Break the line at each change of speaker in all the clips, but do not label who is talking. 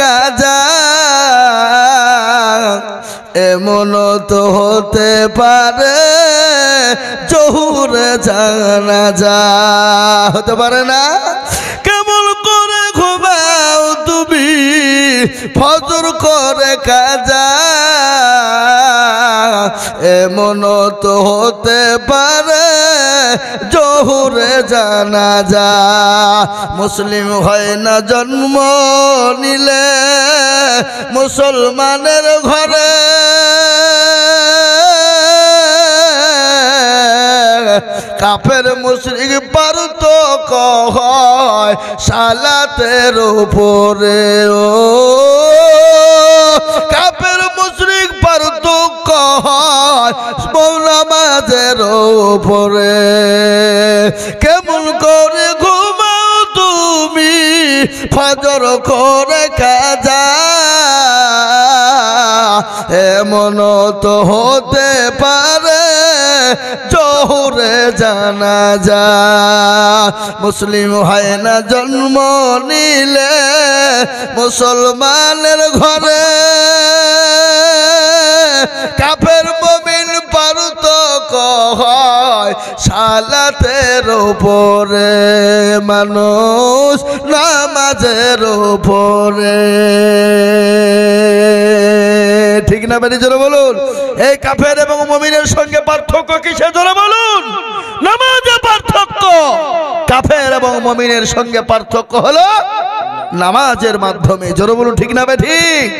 কাজা এমন তো হতে পারে জোহরে জানাজা হতে পারে না কেমন করে ঘুমাও তুমি ফজর করে কাজা এমন তো হতে পারে জোহরে জানাজা মুসলিম হয় না জন্ম নিলে মুসলমানের ঘরে কাফের মুশরিক পার্থক্য হয় সালাতের উপরে ও কাফের মুশরিক পার্থক্য হয় নামাজের উপরে কেমন করে ঘুমাও তুমি ফজর করে কাজা এমন তো হতে পারে জোহরে জানাজা মুসলিম হয় না জন্ম নিলে মুসলমানের ঘরে কাফের মুমিন পার্থক্য হয় সালাতের উপরে মানুষ নামাজের উপরে ঠিক না বেরি জোরে বলুন এই কাফের এবং মুমিনের সঙ্গে পার্থক্য কিসে জোরে বলুন নামাজে পার্থক্য কাফের এবং মুমিনের সঙ্গে পার্থক্য হলো নামাজের মাধ্যমে জোরে বলুন ঠিক না বে ঠিক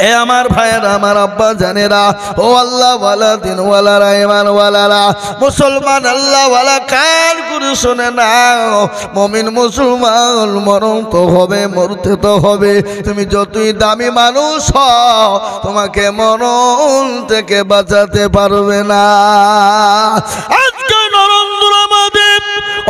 এ আমার ভাইয়েরা আমার আব্বা জানেরা ও আল্লাহ ওয়ালা দিন ওয়ালা ইমান ওয়ালা মুসলমান আল্লাহ ওয়ালা কান করে শুনে নাও মুমিন মুসলমান মরণ তো হবে মরতে তো হবে তুমি যতই দামি মানুষ হও তোমাকে মরণ থেকে বাঁচাতে পারবে না আজকে নরেন্দ্র মোদি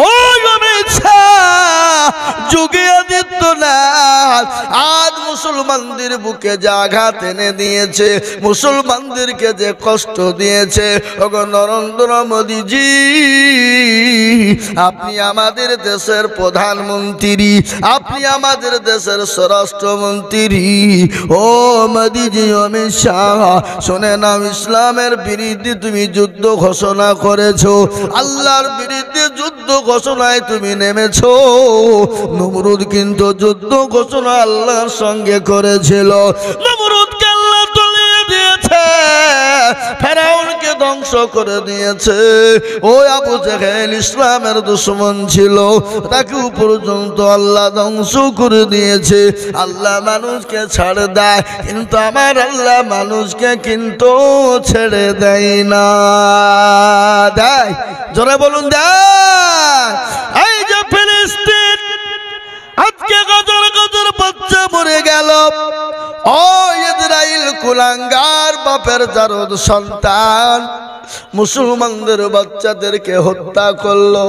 ওই অমিত শাহ যোগী আদিত্যনাথ আজ মুসলমানদের বুকে যে আঘাত এনে দিয়েছে মুসলমানদেরকে যে কষ্ট দিয়েছে ওগো নরেন্দ্র মোদিজি আপনি আমাদের দেশের প্রধানমন্ত্রী আপনি আমাদের দেশের স্বরাষ্ট্রমন্ত্রী ও মোদিজি অমিত শাহ শুনে নাও ইসলামের বিরুদ্ধে তুমি যুদ্ধ ঘোষণা করেছো আল্লাহর বিরুদ্ধে যুদ্ধ ঘোষণায় তুমি নেমেছো নমরুদ কিন্তু যুদ্ধ ঘোষণা আল্লাহর সঙ্গে করেছিল নমরুদকে আল্লাহ তলিয়ে দিয়েছে ফেরাউনকে ধ্বংস করে দিয়েছে ওই আবু জেহেল ইসলামের দুশমন ছিল তাকে পর্যন্ত আল্লাহ ধ্বংস করে দিয়েছে আল্লাহ মানুষকে ছাড়ে দেয় কিন্তু আমার আল্লাহ মানুষকে কিন্তু ছেড়ে দেয় না দেয় জোরে বলুন দেয় এই যে ফিলিস্তিন আজকে গজর গজর বাচ্চা মরে গেল ও ইসরাইল কুলাঙ্গার বাপের জারদ সন্তান মুসলমানদের বাচ্চাদেরকে হত্যা করলো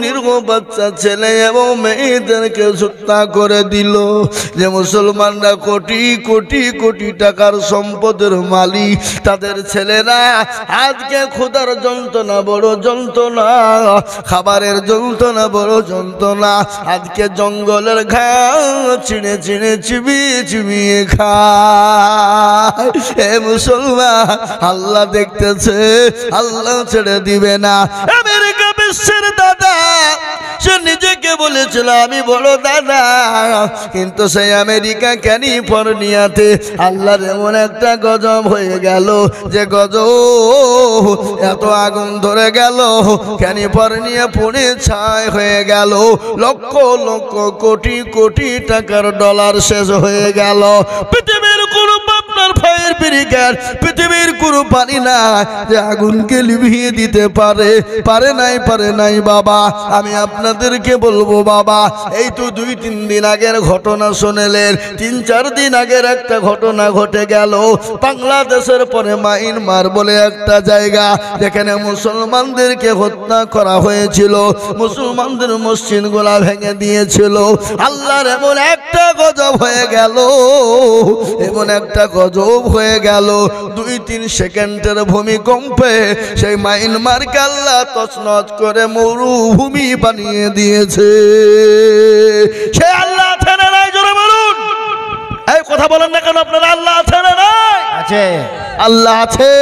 নির্ঘ বাচ্চা ছেলে এবং মেয়েদেরকে হত্যা করে দিল যে মুসলমানরা কোটি কোটি কোটি টাকার সম্পদের মালিক তাদের ছেলেরা আজকে ক্ষুধার যন্ত্রণা বড় যন্ত্রণা খাবারের যন্ত্রণা বড় যন্ত্রণা আজকে জঙ্গলের ঘাস ছিঁড়ে ছিঁড়ে চিবিয়ে চিবিয়ে খায় এ মুসলমান আল্লাহ দেখতেছে আল্লাহ ছেড়ে দিবে না আমেরিকা বিশ্বের দাদা সে নিজেকে বলেছিল আমি বড় দাদা কিন্তু সেই আমেরিকা ক্যালিফোর্নিয়াতে আল্লাহর এমন একটা গজব হয়ে গেল যে গজব এত আগুন ধরে গেল ক্যালিফোর্নিয়া পুড়ে ছাই হয়ে গেল লক্ষ লক্ষ কোটি কোটি টাকার ডলার শেষ হয়ে গেল পৃথিবীর কোন আপনার ফায়ার ব্রিগেড পৃথিবীর কোনো পানি না যে আগুনকে লিভিয়ে দিতে পারে নাই বাবা আমি আপনাদেরকে বলবো বাবা এই তো 2-3 দিন আগের ঘটনা শুনলেন 3-4 দিন আগের একটা ঘটনা ঘটে গেল বাংলাদেশের পরে মায়ানমার বলে একটা জায়গা যেখানে মুসলমানদেরকে হত্যা করা হয়েছিল মুসলমানদের মসজিদগুলা ভেঙে দিয়েছিল আল্লাহর এমন একটা গজব হয়ে গেল এমন একটা গজব হয়ে গেল 2-3 সেকেন্ডের ভূমিকম্পে সেই মায়ানমারকে আল্লাহ তছনছ করে মরুভূমি বানিয়ে দিয়েছে সে আল্লাহ থেমে নাই জোরে বলুন আল্লাহ আছে না নাই?
আছে।
আল্লাহ আছে।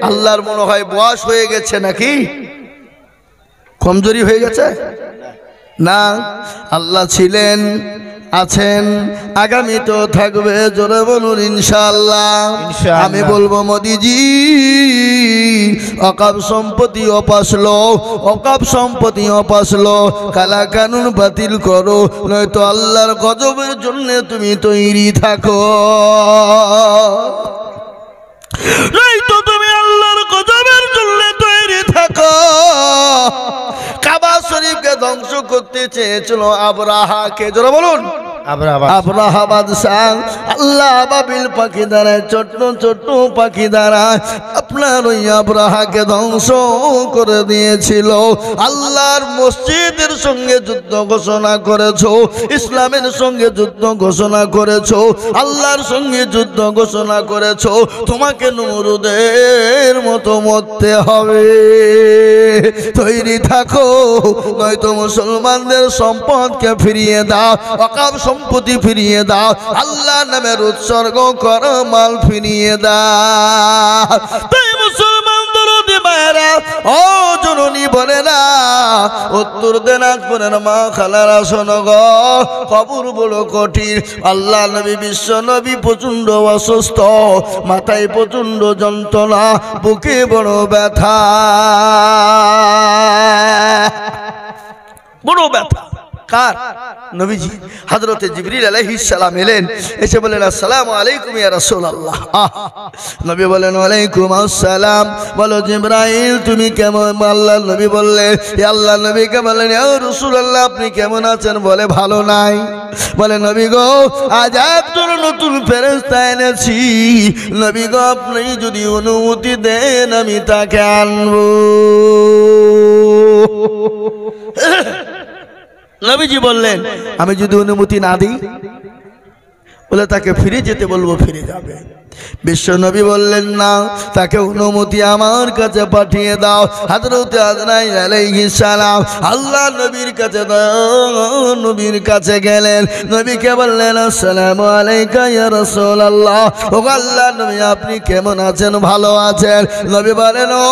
আল্লাহর মনে হয় বয়স হয়ে গেছে নাকি, কমজোরি হয়ে গেছে না। আল্লাহ ছিলেন, আছেন, আগামী তো থাকবে। জোরে বলুন ইনশাআল্লাহ। আমি বলবো মোদিজি অকাপ সম্পত্তি অপাসলো, অকাপ সম্পত্তি অপাসলো, কালা কানুন বাতিল করো, নয়তো আল্লাহর গজবের জন্য তুমি তৈরি থাকো, নয়তো তুমি আল্লাহর গজবের জন্য তৈরি থাকো। কাবা শরীফকে ধ্বংস করতে চেয়েছিল আবরাহাকে। জোরে বলুন আবরাহা বাদশাহ। আল্লাহ বাবিল পাখি দ্বারা, ছোট্ট ছোট্ট পাখি দ্বারা আপনার ওই আবরাহাকে ধ্বংস করে দিয়েছিল। আল্লাহর মসজিদের সঙ্গে যুদ্ধ ঘোষণা করেছো, ইসলামের সঙ্গে যুদ্ধ ঘোষণা করেছো, আল্লাহর সঙ্গে যুদ্ধ ঘোষণা করেছো। তোমাকে নমরুদের মতো মরতে হবে, তৈরি থাকো, নয়তো মুসলমানদের সম্পদকে ফিরিয়ে দাও, অকাপ সম্পত্তি ফিরিয়ে দাও, আল্লাহ নামের উৎসর্গ কর মাল ফিরিয়ে দাও। তাই মুসলমান দরদি মায়েরা, ও জননী বোনেরা, উত্তর দিনাজপুরের মা খালারা শোনো গো, কবর বড় কঠিন। আল্লাহ নবী, বিশ্ব নবী প্রচন্ড অসুস্থ, মাথায় প্রচন্ড যন্ত্রণা, বুকে বড় ব্যথা, বড় ব্যথা। কার? নবীজি। হযরতে জিবরিল আলাইহিস সালাম এলেন, এসে বলেন আসসালামু আলাইকুম ইয়া রাসূলুল্লাহ। নবী বলেন ওয়ালাইকুম আসসালাম। বলো জিবরাইল তুমি কেমন? আল্লাহর নবী বললেন, হে আল্লাহর নবীকে বলেন ইয়া রাসূলুল্লাহ আপনি কেমন আছেন? বলে ভালো নাই। বলে নবী গো আজ একজন নতুন ফেরেশতা এনেছি, নবী গো আপনি যদি অনুমতি দেন আমি তাকে আনবো। নবীজি বললেন আমি যদি অনুমতি না দিই? বলে তাকে ফিরে যেতে বলবো, ফিরে যাবে। বিশ্ব নবী বললেন না, তাকে অনুমতি আমার কাছে পাঠিয়ে দাও। হযরত আজরাইল আলাইহিস সালাম আল্লাহ নবীর কাছে, নবীর কাছে গেলেন, নবীকে বললেন আসসালামু আলাইকা ইয়া রাসূলুল্লাহ। ও আল্লাহ নবী আপনি কেমন আছেন? ভালো আছেন? নবী বলেন ও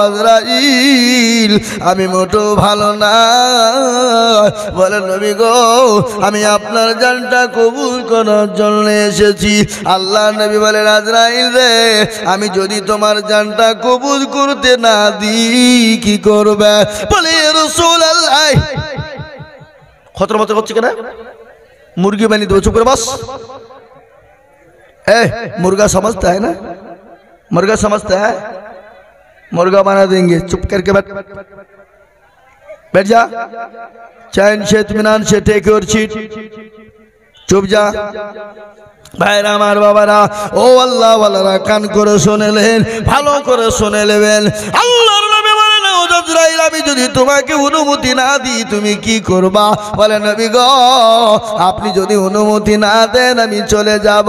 আজরাইল আমি মোটো ভালো না। বলে নবী গো আমি আপনার জানটা কবুল করার জন্য এসেছি। আল্লাহ নবী বলেন আজরাইল রে, আমি যদি তোমার জানটা কবুল করতে না দিই কি করবে? বলে রাসূলুল্লাহ খতর মত করছে কেন? মুরগি বানিয়ে দেবো, চুপ করে বস। मुर्गा समझता है ना, मुर्गा समझता है, मुर्गा बना देंगे। चुप करके बैठ जा, चैन से इत्मीनान से टेक योर सीट, चुप जा। ভাইরা আমার বাবারা, ও আল্লাহ ওয়ালারা কান করে শুনে নেন, ভালো করে শুনে নেবেন। আল্লাহর নবী বলেন ও আজরাইল আমি যদি তোমাকে অনুমতি না দিই তুমি কি করবা? বলে নবী গো আপনি যদি অনুমতি না দেন আমি চলে যাব।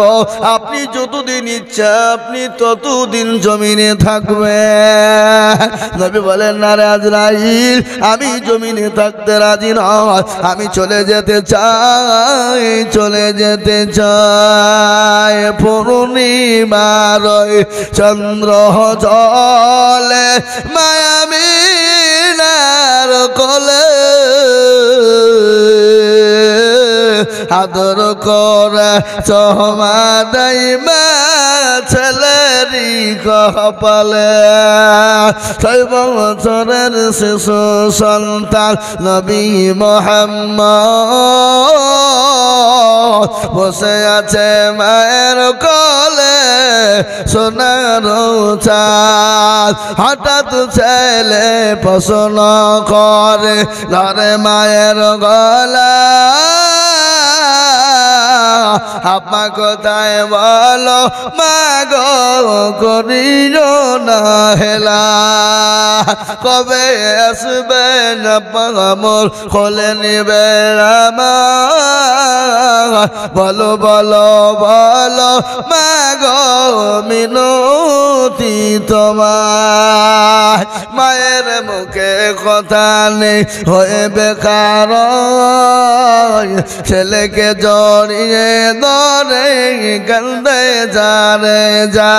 আপনি যতদিন ইচ্ছা আপনি ততদিন জমিনে থাকবেন। নবী বলেন না রে আজরাইল আমি জমিনে থাকতে রাজি নয়, আমি চলে যেতে চাই, চলে যেতে চাই। পূর্ণিমার চন্দ্র জলে মায়ামিনার কোলে আদর করে চহমা দেই মা ছেলেরি কপালে। 6 বছরের শিশু সন্তান নবী মুহাম্মদ বসে আছে মায়ের কোলে সোনার চাঁদ। হঠাৎ ছেলে প্রশ্ন করে ধরে মায়ের গলা আপা কোথায় বলো মা গো করিও না হেলা কবে আসবে না পাগল খোলে নিবে আমার বলো বলো বলো মা গো মিনতি তোমার মায়ের মুখে কথা নেই হয়ে বেকার ছেলেকে জড়িয়ে ধরে কান্দে যারে যা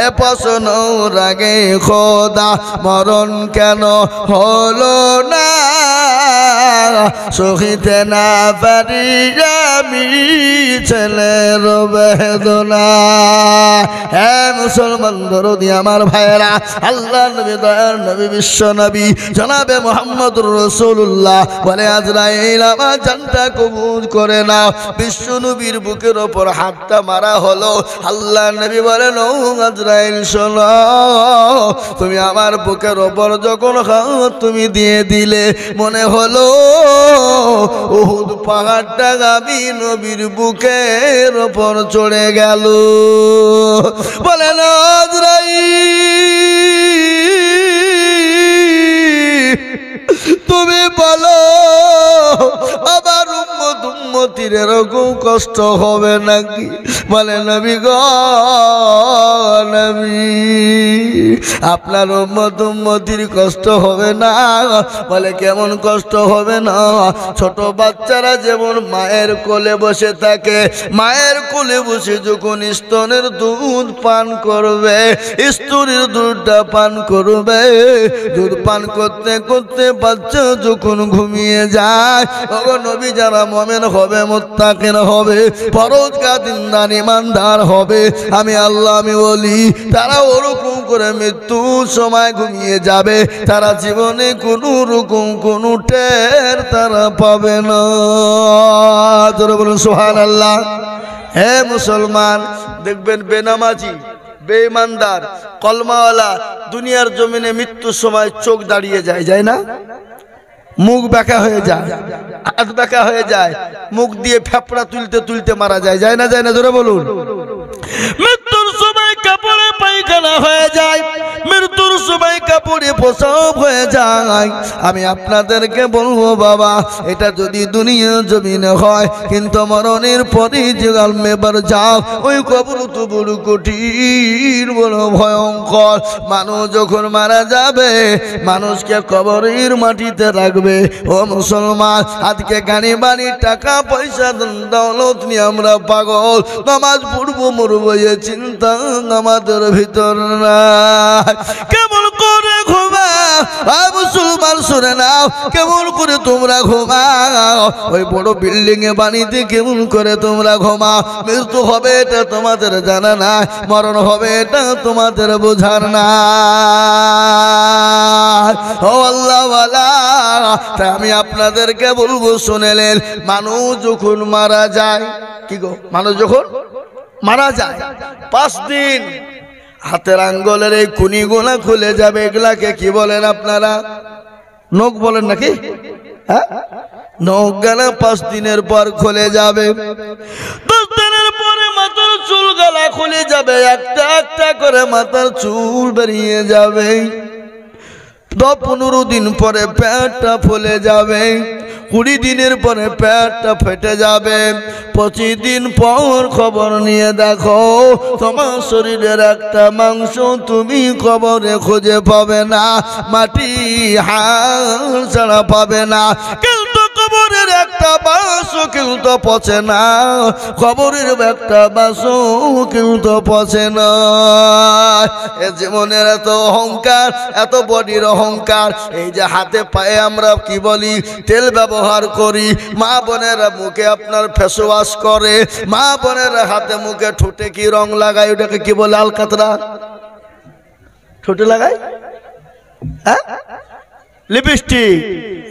এ প্রশ্ন রাগে খোদা মরণ কেন হলো না সহিতে না পারি আমি ছেলের বেদনা হে মুসলমান দরদি আমার ভাইরা আল্লাহ নবী দয়ার নবী বিশ্ব নবী জনাবে মুহাম্মদুর রাসূলুল্লাহ বলে আজরাইল আমার জানটা কবুল করে নাও বিশ্ব নবীর বুকের ওপর হাতটা মারা হলো আল্লাহ নবী বলেন ও আজরাইল শোনো তুমি আমার বুকের ওপর যখন হাত তুমি দিয়ে দিলে মনে হলো উহুদ পাহাড়টা আমি নবীর বুকের ওপর চড়ে গেল বলেন আজরাইল তুমি বলো আবার উম্মতির এরকম কষ্ট হবে নাকি বলে নবী গো নবী আপনার উম্মতির কষ্ট হবে না বলে কেমন কষ্ট হবে না ছোট বাচ্চারা যেমন মায়ের কোলে বসে থাকে মায়ের কোলে বসে যখন স্তনের দুধ পান করবে স্তনের দুধটা পান করবে দুধ পান করতে করতে বাচ্চা যখন ঘুমিয়ে যায় তখন নবী যারা মুমিন হবে মুত্তাকিন হবে পরহেজগার ঈমানদার হবে আমি আল্লাহ আমি বলি তারা ওরকম করে মৃত্যুর সময় ঘুমিয়ে যাবে তারা জীবনে কোনো রকম কোনো টের তারা পাবে না জোরে বলুন সুবহানাল্লাহ হে মুসলমান দেখবেন বেনামাজি বেঈমানদার কলমাওয়ালা দুনিয়ার জমিনে মৃত্যুর সময় চোখ দাঁড়িয়ে যায় যায় না মুখ বাঁকা হয়ে যায় হাত বাঁকা হয়ে যায় মুখ দিয়ে ফেপড়া তুলতে তুলতে মারা যায় যায় না জোরে বলুন মৃত্যুর সময় কাপড়ে পায়খানা হয়ে যায় মৃত্যুর সময় কাপড়ে প্রসব হয়ে যায় আমি আপনাদেরকে বলবো বাবা এটা যদি দুনিয়া জমিনে হয় কিন্তু মরণের পরে যে আলমেবার যাও ওই কবর তো বড় কঠিন বড় ভয়ঙ্কর মানুষ যখন মারা যাবে মানুষকে কবরের মাটিতে রাখবে ও মুসলমান আজকে গাড়ি বাড়ি টাকা পয়সা দৌলত নিয়ে আমরা পাগল নামাজ পড়বো মরবো এ চিন্তা আমাদের ভিতর নাই কেমন করে ঘুমাও মুসলমান শুনে নাও কেমন করে তোমরা ঘুমাও ওই বড় বিল্ডিং এ বাড়িতে কেমন করে তোমরা ঘুমাও মৃত্যু হবে এটা তোমাদের জানা না মরণ হবে এটা তোমাদের বোঝার না ও আল্লাহ ওয়ালা তাই আমি আপনাদেরকে বলবো শুনেলেন মানুষ যখন মারা যায় কি গো মানুষ যখন মারা যায় 5 দিন হাতের আঙ্গুলের এই কুনিগুলা খুলে যাবে এগুলাকে কি বলেন আপনারা নখ বলেন নাকি হ্যাঁ নখ গলা 5 দিনের পর খুলে যাবে 10 দিনের পরে মাথার চুল গলা খুলে যাবে একটা একটা করে মাথার চুল বেরিয়ে যাবে 10-15 দিন পরে পেটটা ফুলে যাবে 20 দিনের পরে পেটটা ফেটে যাবে 25 দিন পর খবর নিয়ে দেখো তোমার শরীরের একটা মাংস তুমি কবরে খুঁজে পাবে না মাটি হাড় ছাড়া পাবে না কিন্তু কবরের একটা বাসও কিন্তু পচে না কবরের একটা বাসও কিন্তু পচে না এ জীবনের এত অহংকার এত বডির অহংকার এই যে হাতে পায়ে আমরা কি বলি তেল ব্যবহার করি মা বোনেরা মুখে আপনার ফেস ওয়াশ করে মা বোনেরা হাতে মুখে ঠোঁটে কি রং লাগায় ওটাকে কি বলে আলকাতরা ঠোঁটে লাগায় হ্যাঁ লিপস্টিক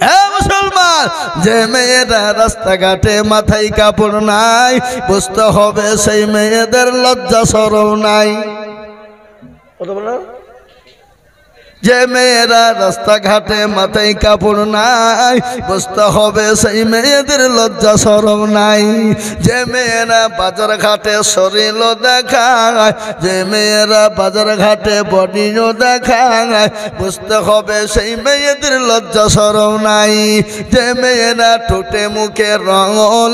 হ্যাঁ মুসলমান যে মেয়েরা রাস্তাঘাটে মাথায় কাপড় নাই বুঝতে হবে সেই মেয়েদের লজ্জা শরম নাই যে মেয়েরা রাস্তাঘাটে মাথায় কাপড় নাই বুঝতে হবে সেই মেয়েদের লজ্জা শরম নাই। যে মেয়েরা বাজার ঘাটে শরীর দেখায়, যে মেয়েরা বাজার ঘাটে বডিও দেখায় বুঝতে হবে সেই মেয়েদের লজ্জা শরম নাই। যে মেয়েরা ঠোঁটে মুখে রং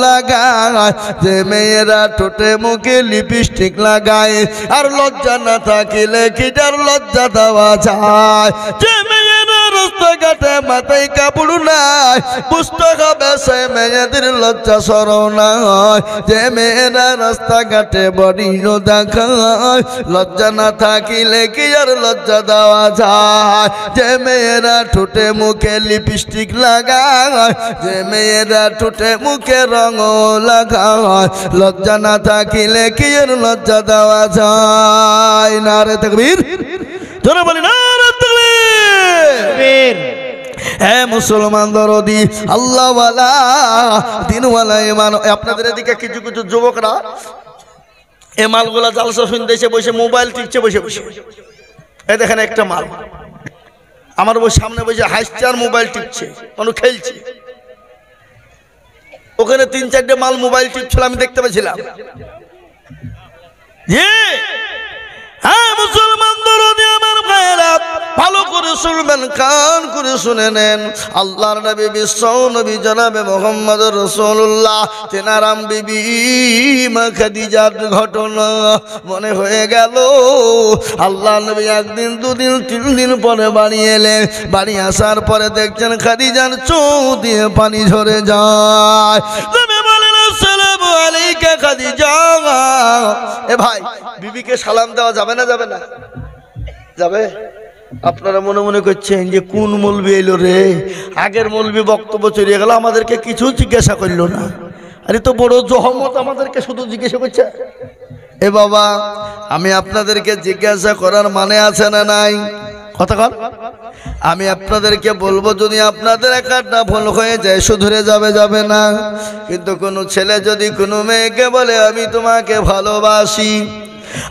লাগায়, যে মেয়েরা ঠোঁটে মুখে লিপস্টিক লাগায় আর লজ্জা না থাকিলে কিটার লজ্জা দেওয়া যায়। যে মেয়েরা রাস্তাঘাটে মাথায় কাপড় নাই বুঝতে হবে সে মেয়েদের লজ্জা শরম নাই। যে মেয়েরা রাস্তাঘাটে বডিও দেখায় লজ্জা না থাকিলে কি আর লজ্জা দেওয়া যায়। যে মেয়েরা ঠোঁটে মুখে লিপস্টিক লাগায়, যে মেয়েরা ঠোঁটে মুখে রং লাগায় লজ্জা না থাকিলে কি আর লজ্জা দেওয়া যায়। নারে তাকবীর, তোরা বলি নারে তাকবীর। হ্যাঁ মুসলমান দরদি আল্লাহওয়ালা দিনওয়ালা ইমান। আপনাদের এদিকে কিছু কিছু যুবকরা এ মালগুলা জালসা শুনতে এসে বসে মোবাইল টিপছে বসে বসে। এই দেখেন একটা মাল আমার সামনে বসে হাসছে আর মোবাইল টিপছে, মানুষ খেলছে। ওখানে 3-4টে মাল মোবাইল টিপছিল, আমি দেখতে পেয়েছিলাম। হ্যাঁ মুসলমান দরদি আমার ভাইরা ভালো করে শুনবেন, কান করে শুনে নেন। আল্লাহর নবী বিশ্ব নবী জনাবে মুহাম্মদ রাসূলুল্লাহ তেনারাম বিবি মা খাদিজার ঘটনা মনে হয়ে গেল। আল্লাহর নবী একদিন 2 দিন 3 দিন পরে বাড়ি এলেন। বাড়ি আসার পরে দেখছেন খাদিজার চোখ দিয়ে পানি ঝরে যায়। আসসালামু আলাইকা খাদিজা। এ ভাই, বিবিকে সালাম দেওয়া যাবে না যাবে না? যাবে। আপনারা মনে মনে করছেন যে কোন মৌলবি এলো রে, আগের মৌলবি বক্তব্য চলিয়ে গেল, আমাদেরকে কিছু জিজ্ঞাসা করলো না। আরে তো বড় জহমত, আমাদেরকে শুধু জিজ্ঞাসা করছে। এ বাবা, আমি আপনাদেরকে জিজ্ঞাসা করার মানে আছে না নাই? কথা কর। আমি আপনাদেরকে বলবো, যদি আপনাদের একটা ভুল হয়ে যায় শুধরে যাবে, যাবে না? কিন্তু কোনো ছেলে যদি কোনো মেয়েকে বলে আমি তোমাকে ভালোবাসি,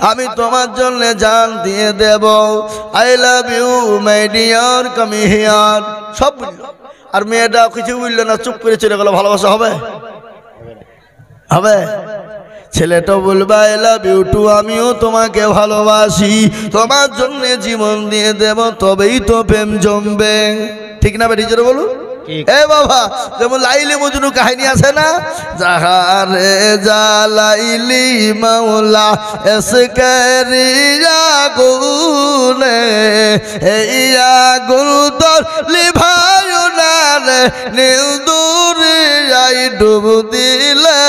আমি তোমার জন্য জান দিয়ে দেব, I love you my dear come here, সব বলল, আর মেয়েটা কিছু বললো না, চুপ করে চলে গেল, ভালোবাসা হবে? হবে? ছেলেটা বলবে আই লাভ ইউ টু, আমিও তোমাকে ভালোবাসি, তোমার জন্য জীবন দিয়ে দেব, তবেই তো প্রেম জমবে। ঠিক না বেটি? জোরে বলুন। এ বাবা, যেমন লাইলি মজনু কাহিনী আছে না, জাহারে জালাইলি মাওলা এসকেরিয়া গুনে এইয়া গুল তোর লিভায়ু নালে নীল দুরিয়াই ডুব দিলে,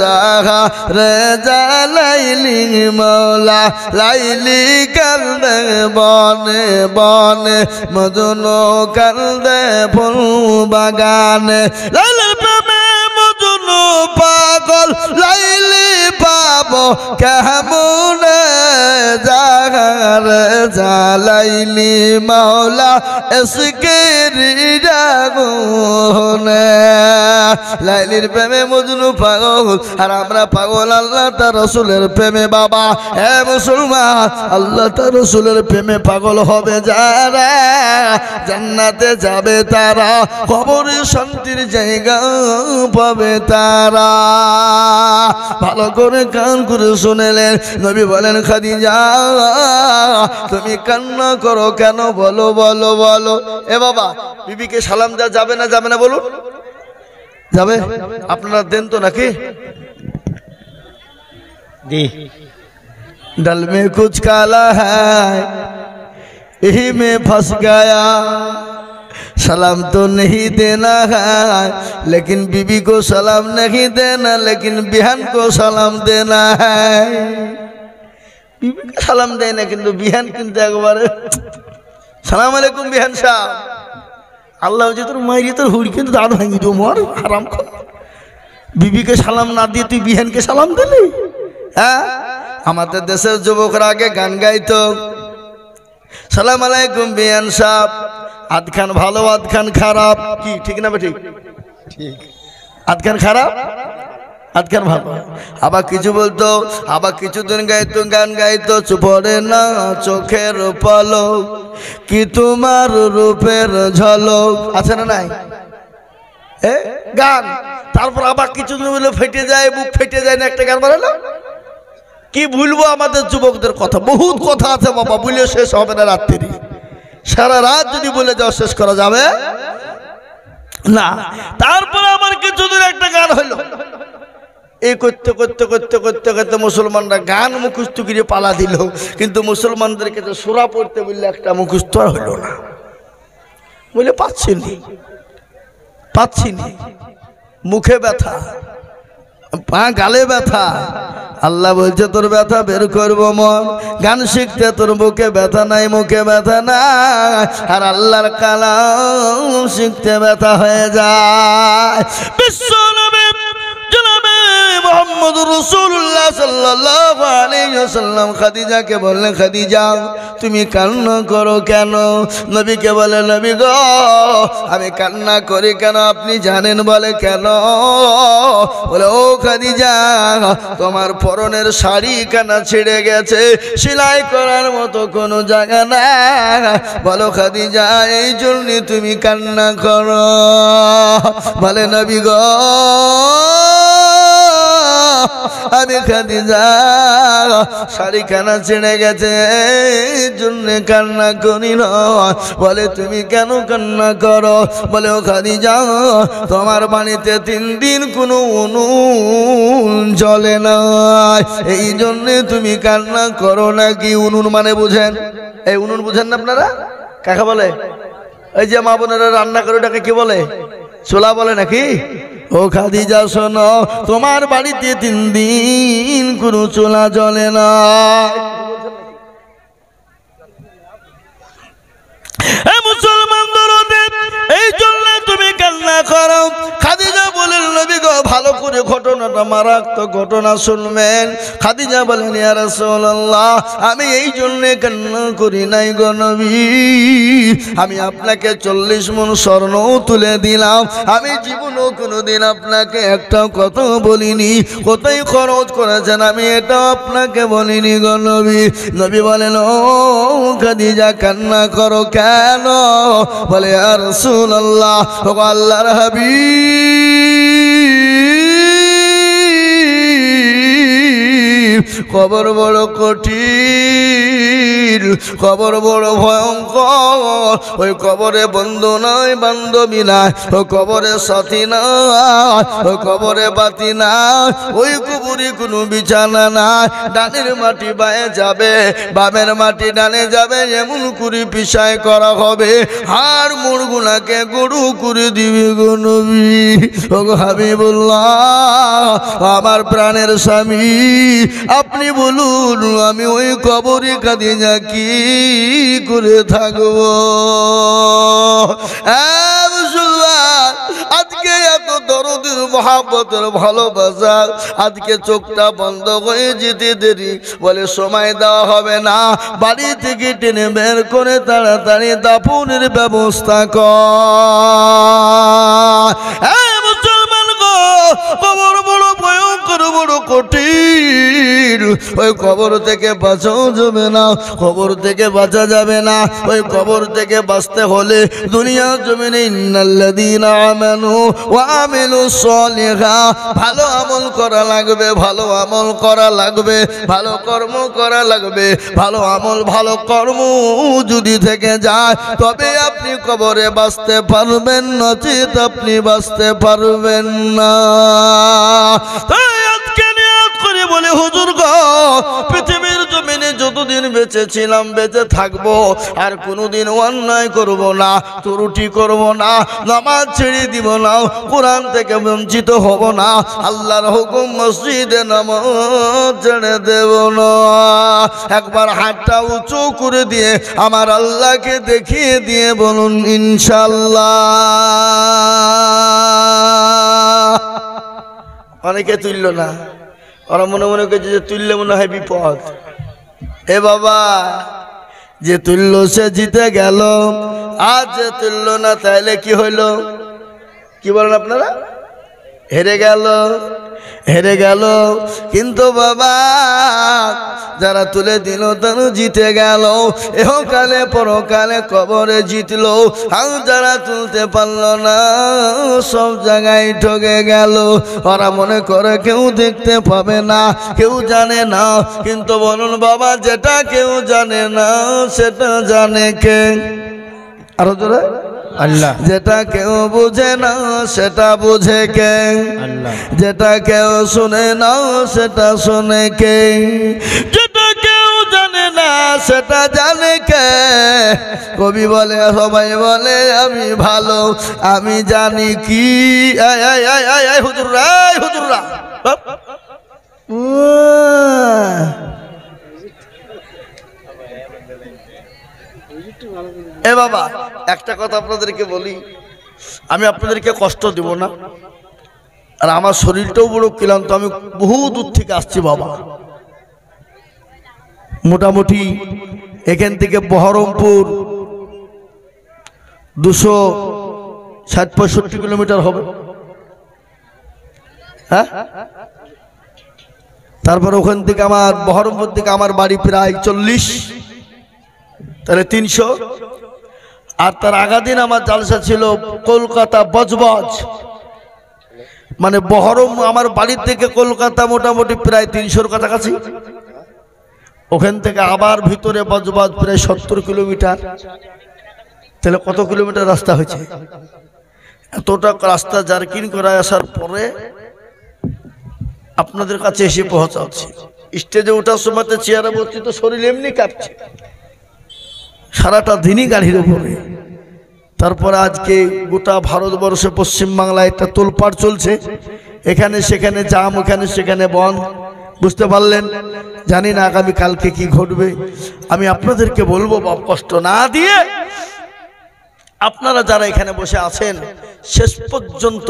জাহারে জালাইলি মাওলা লাইলি কান্দে বনে বনে, মজনু কান্দে ফুল বাগানে, লাইলির প্রেমে মজনু পাগল, লাইলি পাবো কেমনে, জাহারে জালাইলি মাওলা এসকেরিয়া গুনে। লাইলির প্রেমে মজনু পাগল, আর আমরা পাগল আল্লাহ তার রাসূলের প্রেমে। বাবা হে মুসলমান, আল্লাহ তার রাসূলের প্রেমে পাগল হবে যারা, জান্নাতে যাবে তারা, কবরে শান্তির জায়গা পাবে তারা। ভালো করে কান করে শুনেলেন। নবী বলেন খাদিজা তুমি কান্না করো কেন, বলো বলো বলো। এ বাবা, বিবিকে সালাম দেওয়া যাবে না যাবে না বলুন? যাবে। আপনারা দেন তো নাকি? डल में कुछ काला है यही में फंस गया, सलाम तो नहीं देना है लेकिन बीबी को सलाम नहीं देना, लेकिन बिहान को सलाम देना है। बीबी को सलाम देना किंतु बिहान किंतु एक बार सलाम अलैकुम बिहान साहब, अल्लाह जो তোর মাইরি তোর হুড়ি কিন্তু দাঁত ভাঙি দো মর হারাম খা। বিবিকে সালাম না দিয়ে তুই বিহানকে সালাম দিলি? হ্যাঁ, আমাদের দেশের যুবকরা আগে গান গাইতো, সালাম আলাইকুম বিহান সাহেব, আধখান ভালো আধখান খারাপ। কি ঠিক না বেঠিক? ঠিক। আধখান খারাপ আধখান ভালো। আবার কিছু বলতো, আবার কিছুদিন গাইতো গান গাইতো, চুপড়ে না চোখের পলক, কি তোমার রূপের ঝলক, আছে না নাই গান। তারপর আবার কিছুদিন বলে ফেটে যায়, বুক ফেটে যায় না, একটা গান বলে না। কি ভুলবো আমাদের যুবকদের কথা, বহুত কথা আছে বাবা, বলে শেষ হবে না রাত্রি, সারা রাত যদি বলে যাও শেষ করা যাবে না। তারপর আমার কিছুদিন একটা গান হইলো, এই করতে করতে করতে করতে করতে মুসলমানরা গান মুখস্থ করে পালা দিল, কিন্তু মুসলমানদেরকে তো সূরা পড়তে বললে একটা মুখস্থ আর হইল না, বলে পাচ্ছি নি, মুখে ব্যথা, পা গালে ব্যথা। আল্লাহ বলছে তোর ব্যথা বের করবো মন, গান শিখতে তোর বুকে ব্যথা নাই, মুখে ব্যথা নাই, আর আল্লাহর কালাম শিখতে ব্যথা হয়ে যায়। বিশ্ব নবী জনাবে মুহাম্মদুর রাসূলুল্লাহ সাল্লাল্লাহু আলাইহি ওয়াসাল্লাম খাদিজাকে বললেন, খাদিজা তুমি কান্না করো কেন? নবীকে বলে, নবী গো আমি কান্না করি কেন আপনি জানেন? বলে কেন? বলে ও খাদিজা তোমার পরনের শাড়ি কানা ছিঁড়ে গেছে, সেলাই করার মতো কোনো জায়গা না। বলো খাদিজা এই জন্য তুমি কান্না করো? বলে নবী গো আমি খাদিজা শাড়িখানা ছিঁড়ে গেছে এই জন্য কান্না করি না। বলে তুমি কেন কান্না করো? বলে ও খাদিজা তোমার বাড়িতে 3 দিন কোনো উনুন জ্বলে না, এই জন্যে তুমি কান্না করো নাকি? উনুন মানে বুঝেন? এই উনুন বুঝেন না আপনারা? কাকে বলে? এই যে মা বোনেরা রান্না করে ওটাকে কি বলে? চুলা বলে নাকি? ও খাদিজা শোনো, তোমার বাড়িতে 3 দিন কোনো চুলা জ্বলে না, মুসলমান দরদের এই জন্য তুমি কান্না করো। খাদিজা বলেন নবী গো ভালো করে ঘটনাটা মারাত্মক ঘটনা শুনবেন। খাদিজা বলেন ইয়া রাসূলুল্লাহ আমি এই জন্য কান্না করি নাই গো নবী, আমি আপনাকে 40 মণ স্বর্ণ তুলে দিলাম, আমি জীবনও কোনোদিন আপনাকে একটা কথা বলিনি, কোথায় খরচ করেছেন আমি এটা আপনাকে বলিনি গো নবী। নবী বলেন ও খাদিজা কান্না করো কেন? বলে ইয়া রাসূলুল্লাহ ও আল্লাহর হাবিব কবর বড় কঠিন, কবর বড় ভয়ঙ্কর, ওই কবরে বন্ধু নয় বান্ধবী নাই, ওই কবরে সাথী নাই, ওই কবরে বাতি নাই, ওই কবরে কোনো বিছানা নাই, ডানের মাটি বায়ে যাবে, বামের মাটি ডানে যাবে, এমন করে পিছায় করা হবে, হাড় মুড়গুলাকে গরু করে দিবে গো নবী। ও হাবিবুল্লাহ আমার প্রাণের স্বামী আপনি বলুন আমি ওই কবরে খাদিজা কি করে থাকবো? আজকে এত দরদের মহাব্বতের ভালোবাসা, আজকে চোখটা বন্ধ হয়ে যেতে দেরি, বলে সময় দেওয়া হবে না, বাড়ি থেকে টেনে বের করে তাড়াতাড়ি দাফনের ব্যবস্থা কর। মুসলমান গো কবর বড় ভয়ঙ্কর, বড় কঠিন, ওই কবর থেকে বাঁচাও যাবে না, কবর থেকে বাঁচা যাবে না। ওই কবর থেকে বাঁচতে হলে দুনিয়ার জমিনে ইন্নাল্লাযীনা আমানু ওয়া আমিলুস সলিহাত ভালো আমল করা লাগবে, ভালো আমল করা লাগবে, ভালো কর্ম করা লাগবে। ভালো আমল ভালো কর্ম যদি থেকে যায় তবে আপনি কবরে বাঁচতে পারবেন, নচেত আপনি বাঁচতে পারবেন না। বলে হুজুর গো পৃথিবীর জমিনে যতদিন বেঁচে ছিলাম বেঁচে থাকবো, আর কোনোদিন অন্যায় করব না, ত্রুটি করব না, নামাজ ছেড়ে দিব না, কোরআন থেকে বঞ্চিত হব না, আল্লাহর হুকুম মসজিদে নামাজ ছেড়ে দেব না। একবার হাতটা উঁচু করে দিয়ে আমার আল্লাহকে দেখিয়ে দিয়ে বলুন ইনশাআল্লাহ। অনেকে তুলল না, ওরা মনে মনে করছে যে তুললে মনে হয় বিপদ। এ বাবা যে তুলল সে জিতে গেল, আজ যে তুলল না তাইলে কি হইল? কি বলেন আপনারা? হেরে গেল। হেরে গেল। কিন্তু বাবা যারা তুলে দিল তারা জিতে গেল, এহকালে পরকালে কবরে জিতলো। আর যারা তুলতে পারলো না সব জায়গায় ঠকে গেল। ওরা মনে করে কেউ দেখতে পাবে না, কেউ জানে না। কিন্তু বলুন বাবা, যেটা কেউ জানে না সেটা জানে কে? আরো জোরে,
আল্লাহ।
যেটা কেউ বুঝে না সেটা বুঝে কে?
আল্লাহ।
যেটা কেউ শুনে না সেটা শুনে কে? যেটা কেউ জানে না সেটা জানে কে? কবি বলে, সবাই বলে আমি ভালো, আমি জানি কি। হুজুররা, হুজুররা এ বাবা, একটা কথা আপনাদেরকে বলি, আমি আপনাদেরকে কষ্ট দেব না। আর আমার শরীরটাও বড় ক্লান্ত, আমি বহু দূর থেকে আসছি বাবা। মোটামুটি এখান থেকে বহরমপুর 260-65 কিলোমিটার হবে, হ্যাঁ। তারপর ওখান থেকে আমার বহরমপুর থেকে আমার বাড়ি প্রায় 40, তাহলে 300। আর তার আগা দিন আমার জালসা ছিল কলকাতা বজবজ, মানে বহরম আমার বাড়ির থেকে কলকাতা মোটামুটি প্রায় 300-র কাছাকাছি। ওখান থেকে আবার ভিতরে বজবজ প্রায় 70 কিলোমিটার। তাহলে কত কিলোমিটার রাস্তা হয়েছে? এতটা রাস্তা জার্কিং করে আসার পরে আপনাদের কাছে এসে পৌঁছাচ্ছি। স্টেজে ওঠার সময় চেয়ারে বসছি তো শরীর এমনি কাঁপছে, সারাটা দিনই গাড়ির উপরে। তারপরে আজকে গোটা ভারতবর্ষে পশ্চিমবাংলায় একটা তোলপাড় চলছে, এখানে সেখানে জাম, ওখানে সেখানে বন্ধ। বুঝতে পারলেন? জানি না আগামী কালকে কি ঘটবে। আমি আপনাদেরকে বলবো বাপ, কষ্ট না দিয়ে আপনারা যারা এখানে বসে আছেন শেষ পর্যন্ত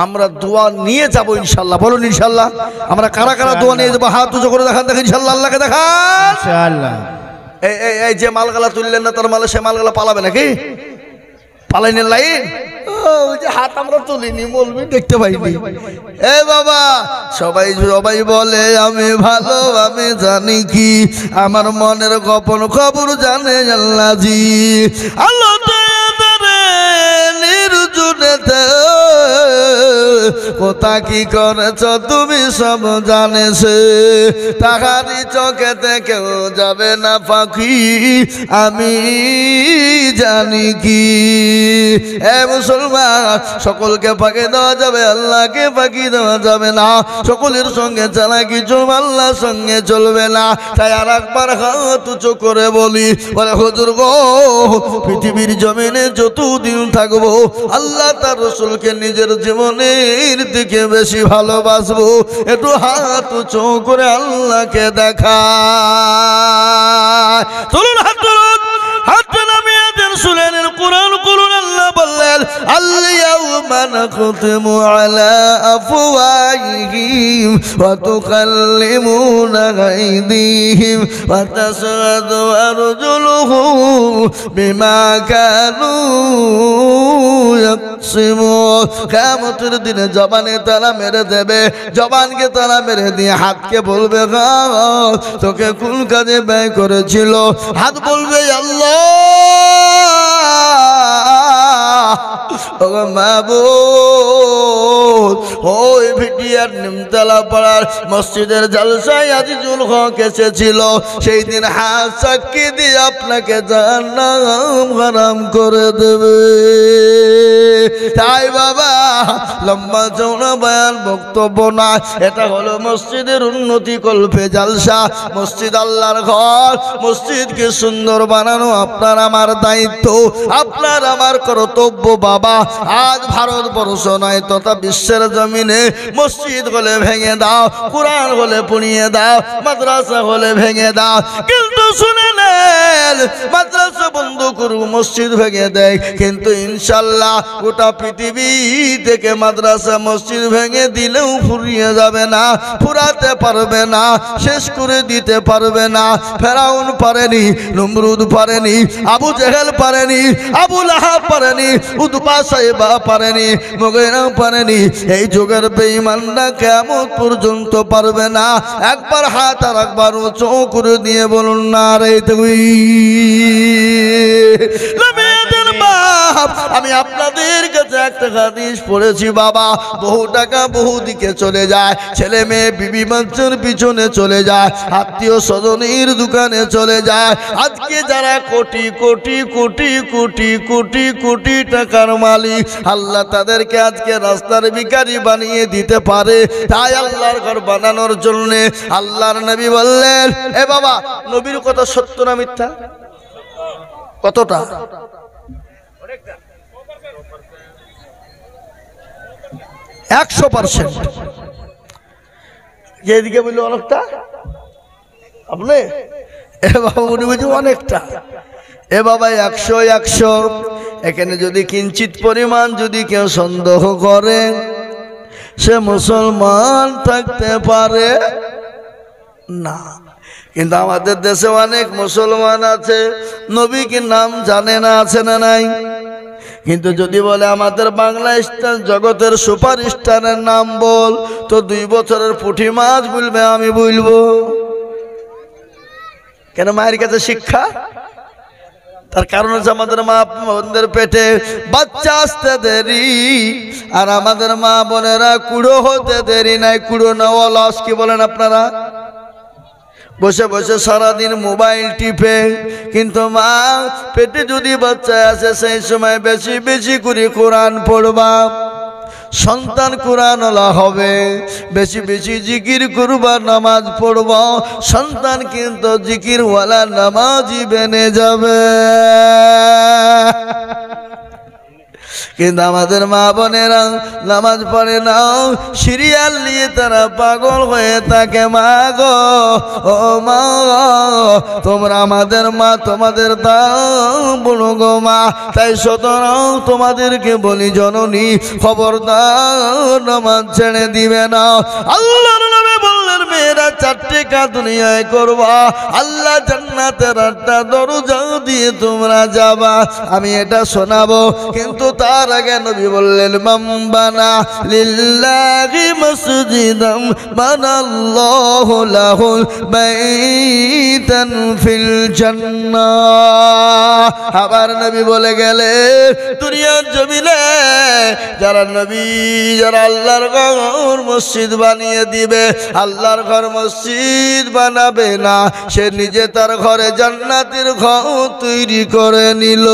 আমরা দোয়া নিয়ে যাব ইনশাল্লাহ। বলুন ইনশাল্লাহ। আমরা কারা কারা দোয়া নিয়ে যাবো? হাত উঁচু করে দেখান, দেখেন ইনশাল্লাহ, আল্লাহকে দেখান ইনশাআল্লাহ। এই যে মালগালা তুললেন না, তার মালে সে মালগালা পালাবে নাকি? পালাইনের লাইন ওই যে হাত আমরা তুলিনি, বলবি দেখতে পাইনি। এ বাবা, সবাই সবাই বলে আমি ভালো, আমি জানি কি, আমার মনের গোপন খবর জানে আল্লাহ জি। আল্লাহ নির্জনেতে কোথা কি করেছ তুমি সব জানেছে, তাহারি চোখেতে কেউ যাবে না পাখি, আমি জানি কি। এ মুসলমান, সকলকে ফাঁকি দেওয়া যাবে, আল্লাহকে ফাঁকি দেওয়া যাবে না। সকলের সঙ্গে চালাকি চলবে, আল্লাহর সঙ্গে চলবে না। তাই আর একবার হাত উঁচু করে বলি, বলে হুজুর গো, পৃথিবীর জমিনে যতদিন থাকবো আল্লাহ তার রসুলকে নিজের জীবনের দিকে বেশি ভালোবাসবো। একটু হাত উঁচু করে আল্লাহকে দেখা। চলুন হাত তুলুন, হাত নামিয়ে দেন, শুনেন কোরআন করুন। আল্লাহ বললেন, আল-ইয়াউমা নাখতিমু আলা আফওয়াহিহিম ওয়া তুকাল্লিমুনা আইদিহিম ওয়া তাশহাদু আরজুলুহুম বিমা কানু ইয়াকসিমুন। কিয়ামতের দিনে জবানে তারা মেরে দেবে, জবানকে তারা মেরে দিয়ে হাতকে বলবে, তোকে কোন কাজে ব্যয় করেছিল? হাত বলবে, আল্লাহ মাবুদ, ওই ভিডিয়ার নিমতলা পাড়ার মসজিদের জলসায় আজিজুল হক এসেছিল, সেই দিন হাত সাক্ষী দিয়ে আপনাকে জাহান্নাম হারাম করে দেবে। তাই বাবা, লম্বা চওড়া বয়ান বক্তব্য না, এটা হলো মসজিদের উন্নতি কল্পে জালসা। মসজিদ আল্লাহর ঘর, মসজিদকে সুন্দর বানানো আপনার আমার দায়িত্ব, আপনার আমার কর্তব্য বাবা। আজ ভারতবর্ষ নয় তথা বিশ্বের জমিনে মসজিদ হলে ভেঙে দাও, কোরআন হলে পুড়িয়ে দাও, মাদ্রাসা হলে ভেঙে দাও। কিন্তু শুনে নেন, মাদ্রাসা বন্ধ করু, মসজিদ ভেঙে দেয়, কিন্তু ইনশাল্লাহ গোটা পৃথিবী থেকে মাদ্রাসা মসজিদ ভেঙে দিলেও ফুরিয়ে যাবে না, ফুরাতে পারবে না, শেষ করে দিতে পারবে না। ফেরাউন পারেনি, নমরুদ পারেনি, আবু জেহেল পারেনি, আবু লাহাব পারেনি, উতবা সাইবা পারেনি, মুগীরা পারেনি। এই যুগের বেঈমানরা কিয়ামত পর্যন্ত পারবে না। একবার হাত আর একবার উঁচু করে দিয়ে বলুন নারে তাকবীর। নবীদের বাপ, আমি আপনাদের কাছে একটা হাদিস পড়েছি বাবা। বহু টাকা বহু দিকে চলে যায়, ছেলে মেয়ে বিবি বাচ্চার পিছনে চলে যায়, আত্মীয় স্বজনের দোকানে চলে যায়। আজকে যারা কোটি কোটি কোটি কোটি কোটি কোটি টাকার মালিক, আল্লাহ তাদেরকে আজকে রাস্তার ভিখারি বানিয়ে দিতে পারে। তাই আল্লাহর ঘর বানানোর জন্য আল্লাহর নবী বললেন, এ বাবা, নবীর কথা সত্য না মিথ্যা? কতটা? 100%। যেদিকে বললো অনেকটা, আপনি এ বাবা উনি বলছে অনেকটা। এ বাবা 100 এখানে যদি কিঞ্চিত পরিমাণ যদি কেউ সন্দেহ করে, সে মুসলমান থাকতে পারে না। কিন্তু আমাদের দেশে অনেক মুসলমান আছে, নবী কি নাম জানে না, আছে না নাই? কিন্তু যদি বলে আমাদের বাংলা স্টার জগতের সুপার স্টারের নাম বল, তো 2 বছরের পুঁটি মাছ বলবে, আমি বলবো কেন? মায়ের কাছে শিক্ষা। তার কারণ হচ্ছে আমাদের মা বোনদের পেটে বাচ্চা আসতে দেরি, আর আমাদের মা বোনেরা কুড়ো হতে দেরি নাই। কুড়ো নেওয়া লস, কি বলেন আপনারা? বসে বসে সারাদিন মোবাইল টিপে। কিন্তু মা পেটে যদি বাচ্চা আছে, সেই সময় বেশি বেশি করে কোরআন পড়বা, সন্তান কোরআনওয়ালা হবে। বেশি বেশি জিকির করবা, নামাজ পড়বা, সন্তান কিন্তু জিকিরওয়ালা নামাজি বেনে যাবে। কিন্তু আমাদের মা বোনেরা নামাজ পড়ে না, সিরিয়াল নিয়ে তারা পাগল হয়ে থাকে। মা গো, ও মা, তোমরা আমাদের মা, তোমাদের দাম বলো গো মা। তাই সুতরাং তোমাদেরকে বলি জননী, খবরদার নামাজ ছেড়ে দিবে না। আল্লাহর নবী বললেন, মেয়েরা 4টে কাজ দুনিয়ায় করবা, আল্লাহ জান্নাতের 8টা দরজা দিয়ে তোমরা যাবা। আমি এটা শোনাবো, কিন্তু তার আগে নবী বললেন, মান বানা লিল্লাহি মসজিদাম বানাল্লাহু লাহুল বাইতান ফিল জান্নাহ। আবার নবী বলে গেলেন, দুনিয়ার জমিনে যারা নবী, যারা আল্লাহর ঘর মসজিদ বানিয়ে দিবে, আল্লাহর ঘর মসজিদ বানাবে না, সে নিজে তার ঘরে জান্নাতের ঘর তৈরি করে নিল।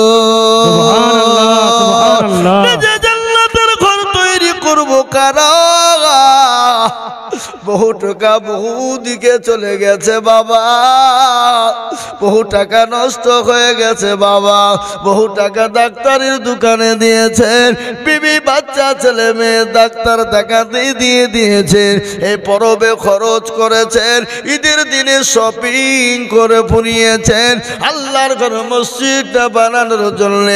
নিজে জান্নাতের ঘর তৈরি করবো কারা? বহু টাকা বহু দিকে চলে গেছে বাবা, বহু টাকা নষ্ট হয়ে গেছে বাবা, বহু টাকা ডাক্তারের দোকানে দিয়েছেন, বিবি বাচ্চা ছেলে মেয়ে ডাক্তার দেখাতে দিয়ে দিয়েছেন, এই পরবে খরচ করেছেন, ঈদের দিনে শপিং করে পুড়িয়েছেন। আল্লাহর ঘর মসজিদটা বানানোর জন্য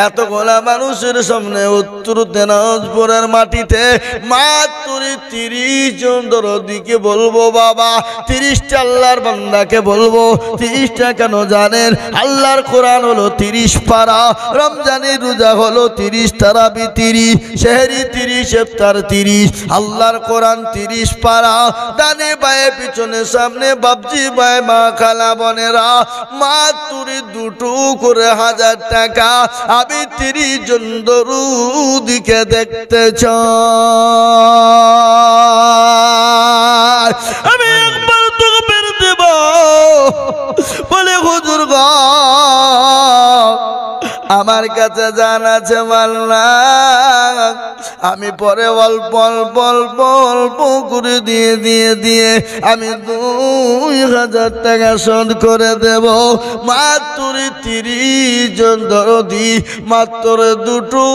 এতগুলা মানুষের সামনে উত্তর দিনাজপুরের মাটিতে মাত্র 30 জন দরদিকে বলবো বাবা, 30টা আল্লাহর বান্দাকে বলবো। 30টা কেন জানেন? আল্লাহর কোরআন হলো 30 পারা, রমজানের রোজা হলো 30, তারাবি 30, সেহরি 30, ইফতার 30। আল্লাহর কোরআন 30 পারা। ডানে বায়ে পিছনে সামনে বাপজি ভাই মা খালা বোনেরা মাত্র 2 করে 1000 টাকা। আমি 30 জন দরুদিকে দেখতে চাই। আমি একবার তোকে বের দেব বলে, হুজুর গো আমার কাছে জান আছে মাল না, আমি পরে অল্প অল্প অল্প অল্প করে দিয়ে আমি 2000 টাকা শোধ করে দেব। মাত্র 30 জন দরদি, মাত্র 2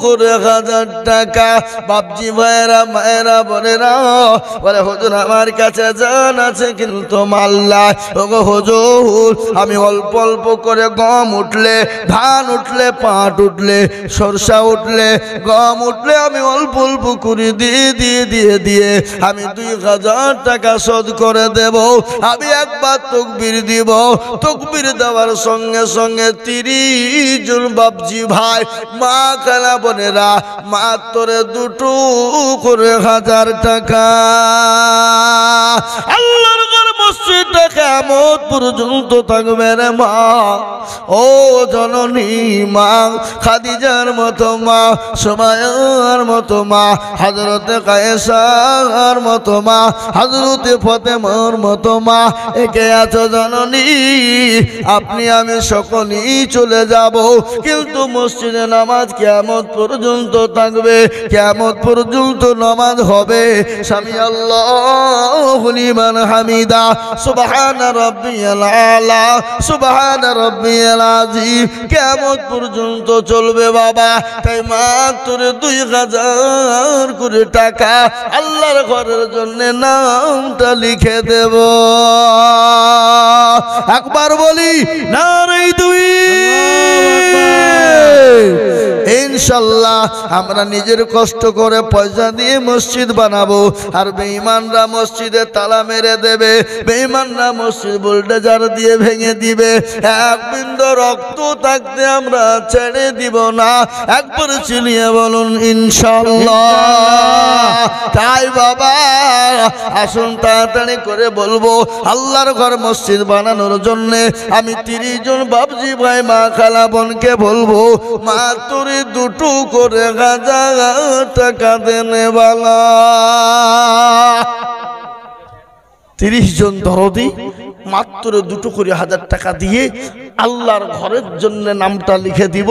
করে 1000 টাকা। বাপজি ভাইয়েরা মায়েরা বোনেরা বলে, হুজুর আমার কাছে জান আছে কিন্তু মাল নাই। ওগো হুজুর, আমি অল্প অল্প করে গম উঠলে, ধান ধান উঠলে, পাট উঠলে, সরষা উঠলে, গম উঠলে আমি অল্প অল্প করে দিয়ে আমি 2000 টাকা শোধ করে দেব। আমি একবার তকবীর দিব, তকবীর দেওয়ার সঙ্গে সঙ্গে 30 জন বাপজি ভাই, মা খালা বোনেরা মাত্র 2 করে 1000 টাকা আল্লাহর ঘর মসজিদটা কিয়ামত পর্যন্ত থাকবে রে মা। ও জননী মা, খাদিজার মতো মা, সুমাইয়ার মতো মা, হযরতে কায়েসার মতো মা, হযরতে ফাতেমার মতো মা, একে আছো জননী। আপনি আমি সকলেই চলে যাব, কিন্তু মসজিদে নামাজ কিয়ামত পর্যন্ত থাকবে, কিয়ামত পর্যন্ত নামাজ হবে। সামি আল্লাহু লিমান হামিদা, সুবহান রাব্বিয়াল আলা, সুবহান রাব্বিয়াল আযীম, কিয়ামত পর্যন্ত চলবে বাবা। তাই মাত্র 2000 করে টাকা আল্লাহর ঘরের জন্য নামটা লিখে দেব। একবার বলি নারে দুই। ইনশাআল্লাহ আমরা নিজের কষ্ট করে পয়সা দিয়ে মসজিদ বানাবো, আর বেঈমানরা মসজিদে তালা মেরে দেবে, বেঈমানরা মসজিদ বুলডোজার দিয়ে ভেঙে দিবে। এক বিন্দু রক্ত থাকতে আমরা ছেড়ে দিব না। একবার চিলিয়ে বলুন ইনশাআল্লাহ। তাই বাবা আসুন তাড়াতাড়ি করে বলবো, আল্লাহর ঘর মসজিদ বানানোর জন্য আমি 30 জন বাপজি ভাই মা খালা বোনকে বলবো, মাত্র 2 করে 1000 টাকা দেনে বালা। 30 জন দরদি মাত্র 2 করে 1000 টাকা দিয়ে আল্লাহর ঘরের জন্য নামটা লিখে দিব।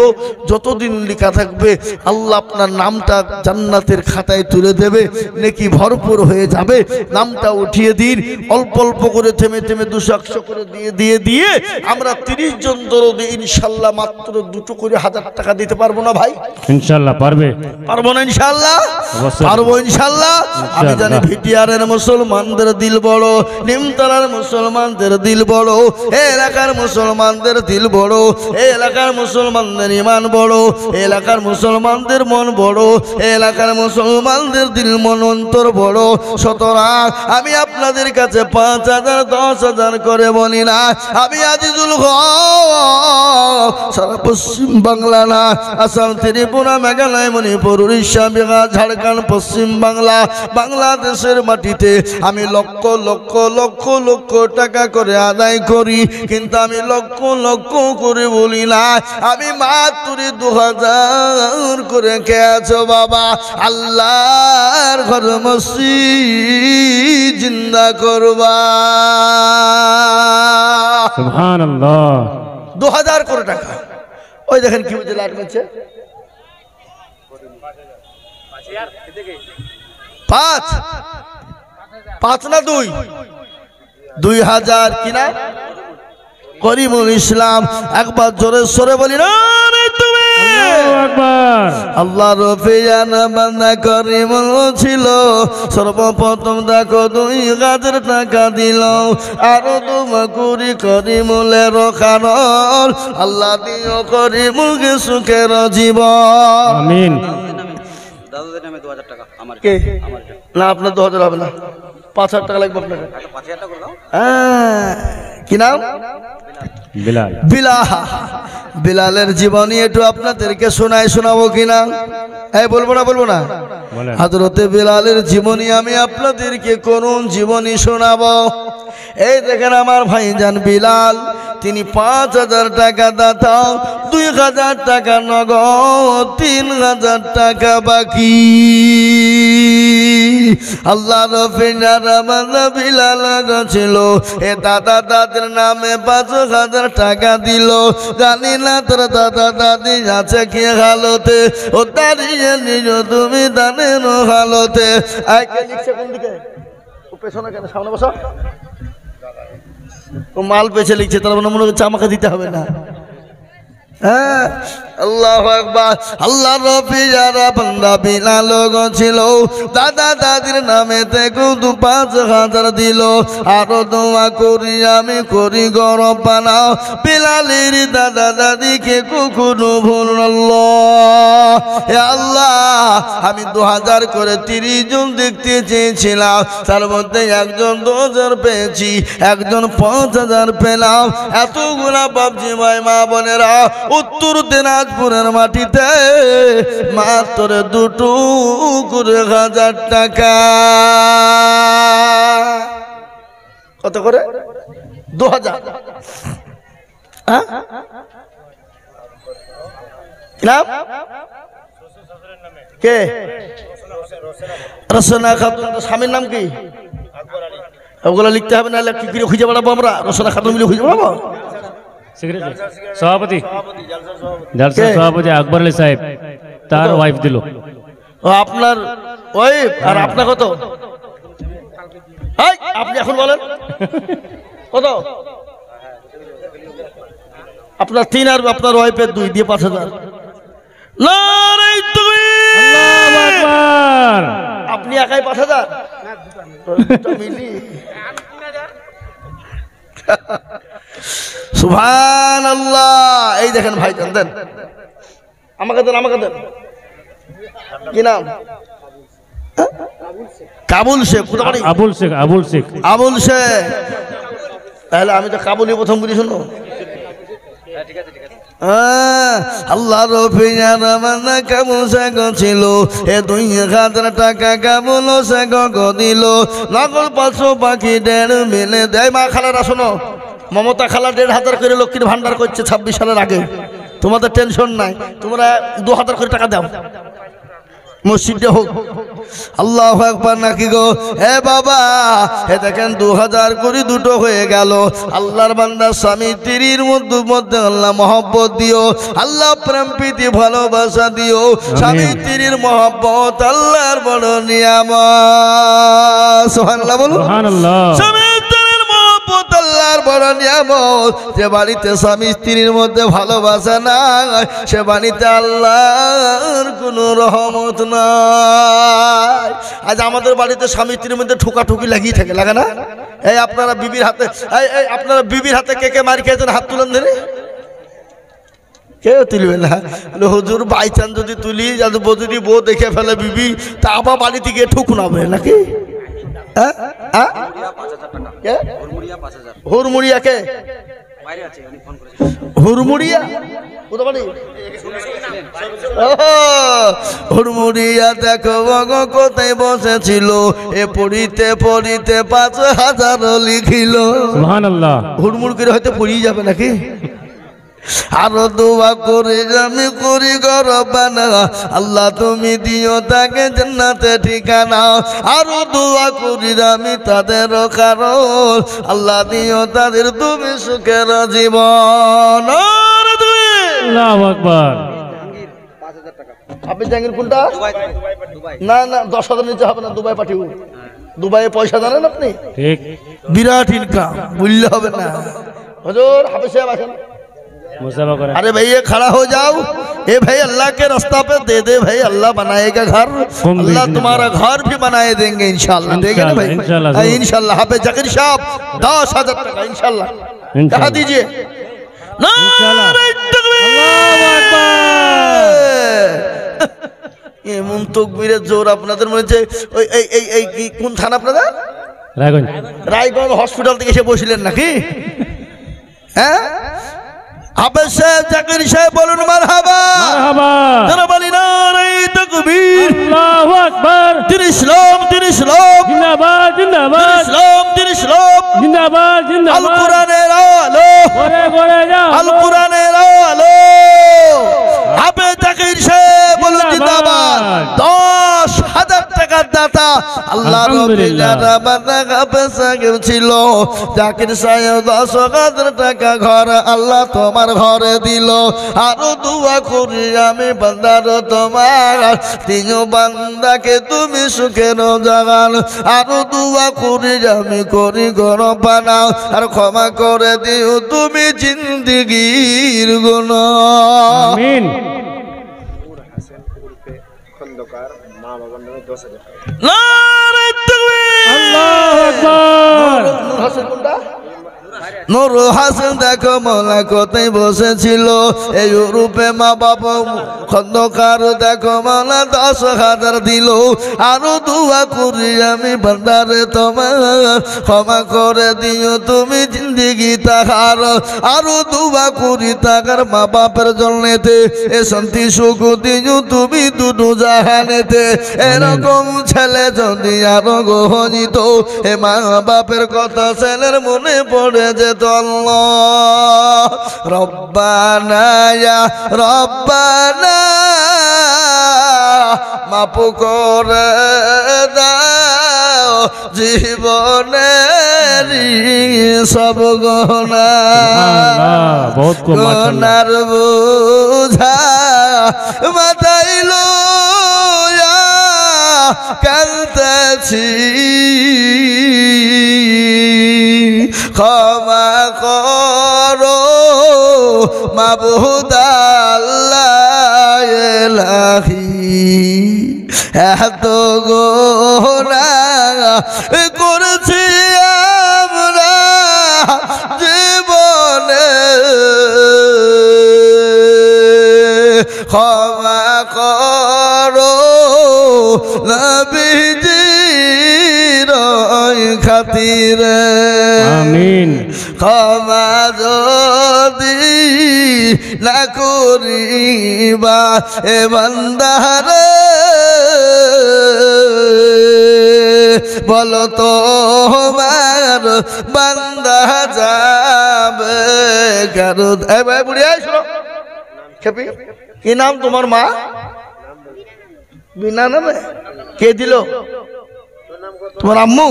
যতদিন লেখা থাকবে আল্লাহ আপনার নামটা জান্নাতের খাতায় তুলে দেবে, নেকি ভরপুর হয়ে যাবে। নামটা উঠিয়ে দিন, অল্প অল্প করে থেমে থেমে 200-100 করে দিয়ে আমরা 30 জন দরদি ইনশাআল্লাহ মাত্র 2 করে 1000 টাকা দিতে পারবো না ভাই?
ইনশাআল্লাহ পারবে।
পারবো না ইনশাআল্লাহ? পারবো ইনশাআল্লাহ। আমি জানি ভিটিআরের মুসলমানদের দিল বড়, নিমতলার মুসলমানদের দিল বড়, এলাকার মুসলমানদের দিল বড়, এলাকার মুসলমানদের ঈমান বড়, এলাকার মুসলমানদের মন বড়, এলাকার মুসলমানদের দিল মন অন্তর বড়। সুতরাং আমি আপনাদের কাছে 5000 10,000 করে বলি না, আমি আজিজুল হক সারা পশ্চিম বাংলা না, আসাম, ত্রিপুরা, মেঘালয়, মণিপুর, উড়িষ্যা, বিহার, ঝাড়খণ্ড, পশ্চিম বাংলা, বাংলাদেশের মাটিতে আমি লক্ষ লক্ষ লক্ষ লক্ষ টাকা করে আদায় করি, কিন্তু আমি লক্ষ লক্ষ করে বলি না, আমি মাত্র 2000 করে কে আছো বাবা? আল্লাহর ঘর মসজিদ জিন্দা করবা।
সুবহানাল্লাহ।
2000 করে টাকা। ওই দেখেন কি বুঝে লাইট মারছে, 5 না 2, 2000 কিনা করিমুল ইসলাম। একবার জোরে সরে বলি না তুমি আল্লাহ রফিয়ানা বান্দা করিমুল ছিল। সর্বপ্রথম দেখো 2000 টাকা দিল, আরো তোমা করি করিমুলের কারণ আল্লাহ দিও করিমুলকে সুখের জীবন।
আমিন।
দাদুদের নামে 2000 টাকা আমার
কে না আপনার 2000 হবে না, 5000 টাকা লাগবে আপনাকে।
5000 টাকা করে দাও।
হ্যাঁ, কি নাম?
বিলাল।
বিলালের জীবনী একটু আপনাদেরকে শোনাবো কিনা? এই বলবো না হযরতে বিলালের জীবনী আমি আপনাদেরকে করুন জীবনী শোনাবো। এই দেখেন আমার ভাইজান বিলাল, তিনি 5000 টাকা দাতা, 2000 টাকা নগদ, 3000 টাকা বাকি। আল্লাহ রফিনার আমাদের বিলাল ছিল, এ দাদা দাদির নামে 5000 টাকা দিল। জানি না তোর দাদা দাদি আছে কি হালতে, ও দাঁড়িয়ে নিজ তুমি দানের হালতে। লিখছে কোন দিকে? ও পেছনে কেন, সামনে বসো। ও মাল পেছে লিখছে, তার মনে হচ্ছে আমাকে দিতে হবে না। হ্যাঁ, আল্লাহু আকবার। আল্লাহ রবি যারা বান্দা বিলাল ছিল, দাদা দাদির নামেতে কিন্তু 5,000 দিল। আরো দোয়া করি আমি করি গরম বানাও বিলালের দাদা দাদিকে কখনো ভুলল। হে আল্লাহ, আমি 2000 করে 30 জন দেখতে চেয়েছিলাম, তার মধ্যে একজন 2000 পেয়েছি, একজন 5000 পেলাম। এতগুলা বাবজি ভাই মা বোনেরা, উত্তর দিনাজপুরের মাটিতে মাত্র 2,000 টাকা। কত করে? 2000। হ্যাঁ, নাম কে? রসনা খাতুন। স্বামীর নাম কি? ওগুলো লিখতে হবে, না কি করে খুঁজে বেড়াবো আমরা? রসনা খাতুন মিলে খুঁজে বেড়াবো?
সেক্রেটারি সভাপতি, জালসা সভাপতি আকবর আলী সাহেব, তার ওয়াইফ দিল।
ও আপনার ওয়াইফ? আর আপনার কত? এই, আপনি এখন বলেন কত? আপনার 3 আর আপনার ওয়াইফের 2 দিয়ে 5,000। নারে তাকবীর!
আল্লাহু আকবার।
আপনি একাই 5,000? মিলি সুবহানাল্লাহ। এই দেখেন ভাইজান, দেন আমাকে, দেন আমাকে, দেন। কি নাম? কাবুল শেখ। কোথা বাড়ি?
আবুল শেখ, আবুল শেখ।
আবুল শেখ। তাহলে আমি তো কাবুলি প্রথম বলি, শোনো। আল্লাহ রফিয়ানা কাবুল শেখ ছিল, এ 2,000 টাকা কাবুল শেখ দিল। নকল 500 পাখি 1.5 মিলে দেয়। মা খালারা শোনো, মমতা খালা 1,500 করে লক্ষ্মীর ভান্ডার করছে 26 সালের আগে। তোমাদের টেনশন নাই, তোমরা 2,000 করে টাকা দাও, মসজিদে হোক। আল্লাহু আকবার নাকি গো? হে বাবা, হে দেখেন 2,000 করে 2টো হয়ে গেল। আল্লাহর বান্দা স্বামী স্ত্রীর মধ্যে আল্লাহ মহব্বত দিও, আল্লাহ প্রেম প্রীতি ভালোবাসা দিও। স্বামী স্ত্রীর মহব্বত আল্লাহর বড় নিয়ামত। সুবহানাল্লাহ বলো।
সুবহানাল্লাহ।
স্বামী স্ত্রীর মহব্বত আল্লাহর বড় নিয়ামত। যে বাড়িতে স্বামী স্ত্রীর মধ্যে ভালোবাসা নাই, সে বাড়িতে আল্লাহর কোনো রহমত নাই। আজ আমাদের বাড়িতে স্বামী স্ত্রীর মধ্যে ঠোকাঠুকি লাগিয়ে থাকে, লাগে না? এই আপনারা বিবির হাতে, এই আপনারা বিবির হাতে কে কে মার খেয়েছেন? হাত তুলেন ধরে। কেউ তুলবে না। হুজুর বাই চান্স যদি তুলি, যদি বউ দেখে ফেলে বিবি, তা আবার বাড়িতে গিয়ে ঠুকুনাবে নাকি? হুরমুড়িয়া কে? হুরমুড়িয়া হুরমুড়িয়া দেখো কোথায় বসেছিল, এ পড়িতে পড়িতে 5,000 লিখিল।
সুবহানাল্লাহ।
হুড়মুড় করে হয়তো পড়িয়ে যাবে নাকি? আরো দোয়া করে আমি করি গরবানা, আল্লাহ তুমি দিও তাকে জান্নাতে ঠিকানা। আরো দোয়া করি আমি তাদের কারণ, আল্লাহ দিও তাদের তুমি সুখের জীবন।
আল্লাহু আকবার।
আপনি জানেন কোনটা?
দুবাই।
না না, 10,000 নিচে হবে না, দুবাই পাঠিয়ে। দুবাইয়ে পয়সা জানেন আপনি?
ঠিক।
বিরাট ইনকাম, বললে হবে না। হুজুর হাফেজ সাহেব আসেন।
मुसाफा करें।
अरे भैया खड़ा हो जाओ, ए भाई अल्लाह के रास्ता पे दे दे भाई, अल्लाह बनाएगा घर, अल्लाह तुम्हारा घर भी बनाए देंगे इंशाल्लाह। देंगे ना भाई? इंशाल्लाह। हाफिज जाकिर साहब 10,000 টাকা इंशाल्लाह कहा दीजिए। এমন তকবীরের জোর আপনাদের মধ্যে। ওই এই এই এই কি কোন থানা আপনাদের?
রায়গঞ্জ।
রায়গঞ্জ হসপিটাল থেকে এসে বসলেন নাকি? হ্যাঁ, হাফেজ সাহেব জাকির সাহেব বলুন মারহাবা।
মারহাবা।
যারা বলি নারে তাকবীর,
আল্লাহু আকবার।
দিন ইসলাম, দিন ইসলাম,
জিন্দাবাদ জিন্দাবাদ।
ইসলাম, দিন ইসলাম,
জিন্দাবাদ জিন্দাবাদ।
আল কোরআনের আলো,
ঘরে ঘরে যাও।
আল কোরআনের আলো। হাফেজ জাকির সাহেব বলুন জিন্দাবাদ। 10,000 টাকার দাতা আল্লাহ
আলহামদুলিল্লাহ।
রব্বিলা বান্দা পেশা কেউ ছিল জাকির সাহেব 10,000 টাকা ঘর আল্লাহ তোমার ঘরে দিল। আরো দোয়া করি আমি বান্দার তোমার তিন বান্দাকে তুমি সুখের জাগান। আরো দোয়া করি আমি করি গরম বানাও আর ক্ষমা করে দিও তুমি জিন্দিগির গুনাহ।
আমিন।
নারে তাকবীর।
আল্লাহু আকবার।
নূর হাসান দেখো মোলা কোথায় বসেছিল এই ইউরোপে মা বাবা খন্দকার দেখো মোলা 10,000 দিল। আরো দোয়া করি আমি বান্দারে তোমার ক্ষমা করে দিও তুমি জিন্দিগি তাহার। আরো দোয়া করি তাকার মা বাপের জন্যতে এ শান্তি সুখ দিও তুমি দুটো জাহানেতে। এরকম ছেলে যদি আরো গহনিত এ মা বাপের কথা ছেলের মনে পড়ে যেত। আল্লাহ রব্বানা ইয়া রব্বানা মাফ করে দাও জীবনের সব
আল্লাহ, বহুত কম, মাশাআল্লাহ।
গুনার বোঝা মাথায় লইয়া কাঁদতেছি ক্ষমা করো মাবুদ আল্লাহ ইলাহি এত গুনাহ করেছি আমরা জীবনে ক্ষমা করো নবীজির খাতিরে
আমিন।
ক্ষমা যদি না করিবা এ বান্দারে বলো তো আমার বান্দা যাবে কারো। ভাই বুড়ি শোনো খেপি কি নাম তোমার মা? বিনা নামে কে দিল? তোমার আম্মু?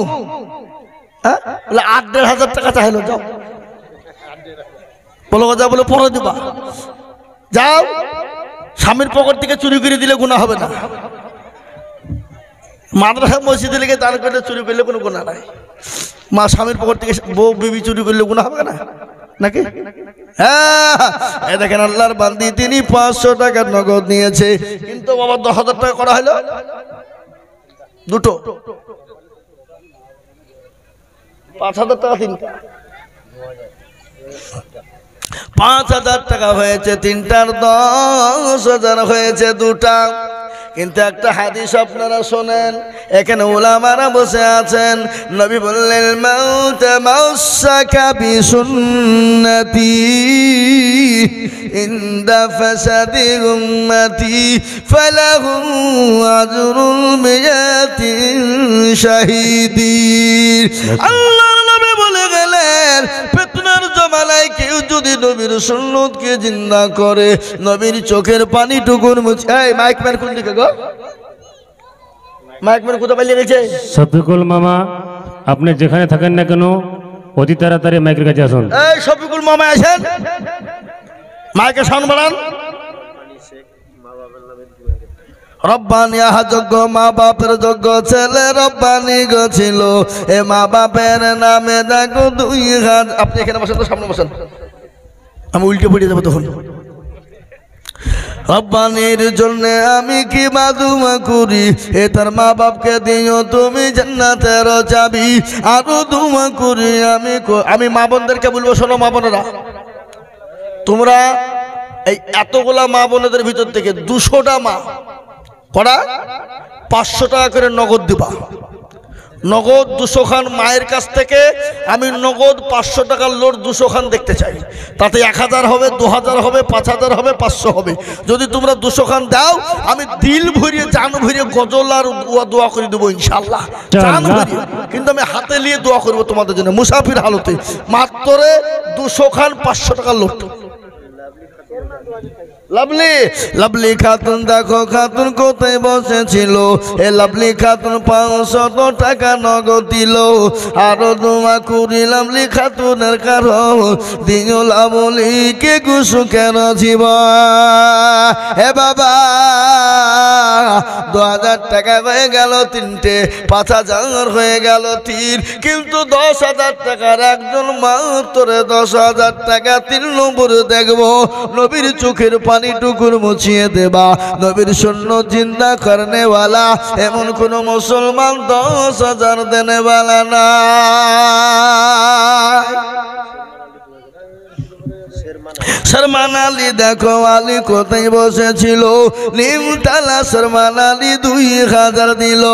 হ্যাঁ বলে 8,500 টাকা চাইলো। যাও বলো যা বলে পরে দিবা। যাও স্বামীর পকেট থেকে চুরি করে দিলে গুনাহ হবে না। মাদ্রাসা মসজিদে লেগে দান করলে চুরি করলে কোনো গুনাহ নাই। মা স্বামীর পকেট থেকে বউ বিবি চুরি করলে গুনাহ হবে না নাকি? হ্যাঁ এ দেখেন আল্লাহর বান্দি তিনি 500 টাকার নগদ নিয়েছে কিন্তু বাবা 10,000 টাকা করা হলো দুটো 5,000 টাকা তিনটা 5,000 টাকা হয়েছে তিনটার 10,000 হয়েছে দুটা। কিন্তু একটা হাদিস আপনারা শোনেন এখানে উলামারা বসে আছেন। নবী বললেন মাউত মাউসাকা বিসুন্নতি ইনদা ফাসাদি উম্মতি ফালাহু আজরুল মিয়াতি শাহিদিন। আল্লাহর নবী বলে গেলেন ফিতনার জমানায় কেউ যদি নবীর সুন্নতকে জিন্দা করে নবীর চোখের পানি টুকুর মুছে। এই মাইক ম্যান কোন দিকে গো? মাইক ম্যান কোথা পালিয়ে গেছে?
শফিকুল মামা আপনি যেখানে থাকেন না কেন অতি তাড়াতাড়ি মাইকের কাছে আসুন।
এই শফিকুল মামা আসেন মাইকে সাউন্ড বাড়ান। রব্বানি যোগ্য মা বাপের যোগ্য ছেলে রব্বানি গছিল এ মা বাপের নামে দেখো 2,000। আপনি এখানে বসেন তো সামনে বসেন আমি উল্টে পড়ে যাবো তখন। রব্বানির জন্য আমি কি বাদুমা করি এ তার মা বাপকে দিও তুমি জান্নাতের চাবি। আরো দুমা করি আমি মা বোনদেরকে বলবো শোনো মা বোনেরা তোমরা এই এতগুলা মা বোনেদের ভিতর থেকে 200টা মা করা 500 টাকা করে নগদ দিবা। নগদ 200 খান মায়ের কাছ থেকে আমি নগদ 500 টাকার লোড 200 খান দেখতে চাই। তাতে 1000 হবে 2000 হবে 5000 হবে 500 হবে। যদি তোমরা 200 খান দাও আমি দিল ভরিয়ে জান ভরিয়ে গজল আর দোয়া করে দেবো ইনশাআল্লাহ জান ভরিয়ে। কিন্তু আমি হাতে নিয়ে দোয়া করবো তোমাদের জন্য মুসাফির হালতে। মাত্র 200 খান 500 টাকার লোড। লাভলি লাভলি খাতুন দেখো খাতুন কোথায় বসেছিল এ লাভলি খাতুন 500 টাকা নগদ দিল আরো দোয়া করি লাভলি খাতুনের কারণ দিও লাভলিকে সুখের জীবন হে বাবা 2000 টাকা হয়ে গেল 3টে 5000 হয়ে গেল 3 কিন্তু 10,000 টাকার একজন মাত্র 10,000 টাকা 3 নম্বর দেখবো নবীর চোখের পানি টুকুর মুছিয়ে দেবা নবীর সুন্নত জিন্দা করনে वाला এমন কোন মুসলমান 10,000 দেনে वाला না শর্মান আলী দেখো আলী কোথায় বসেছিল নিমতলা শর্মান আলী 2000 দিল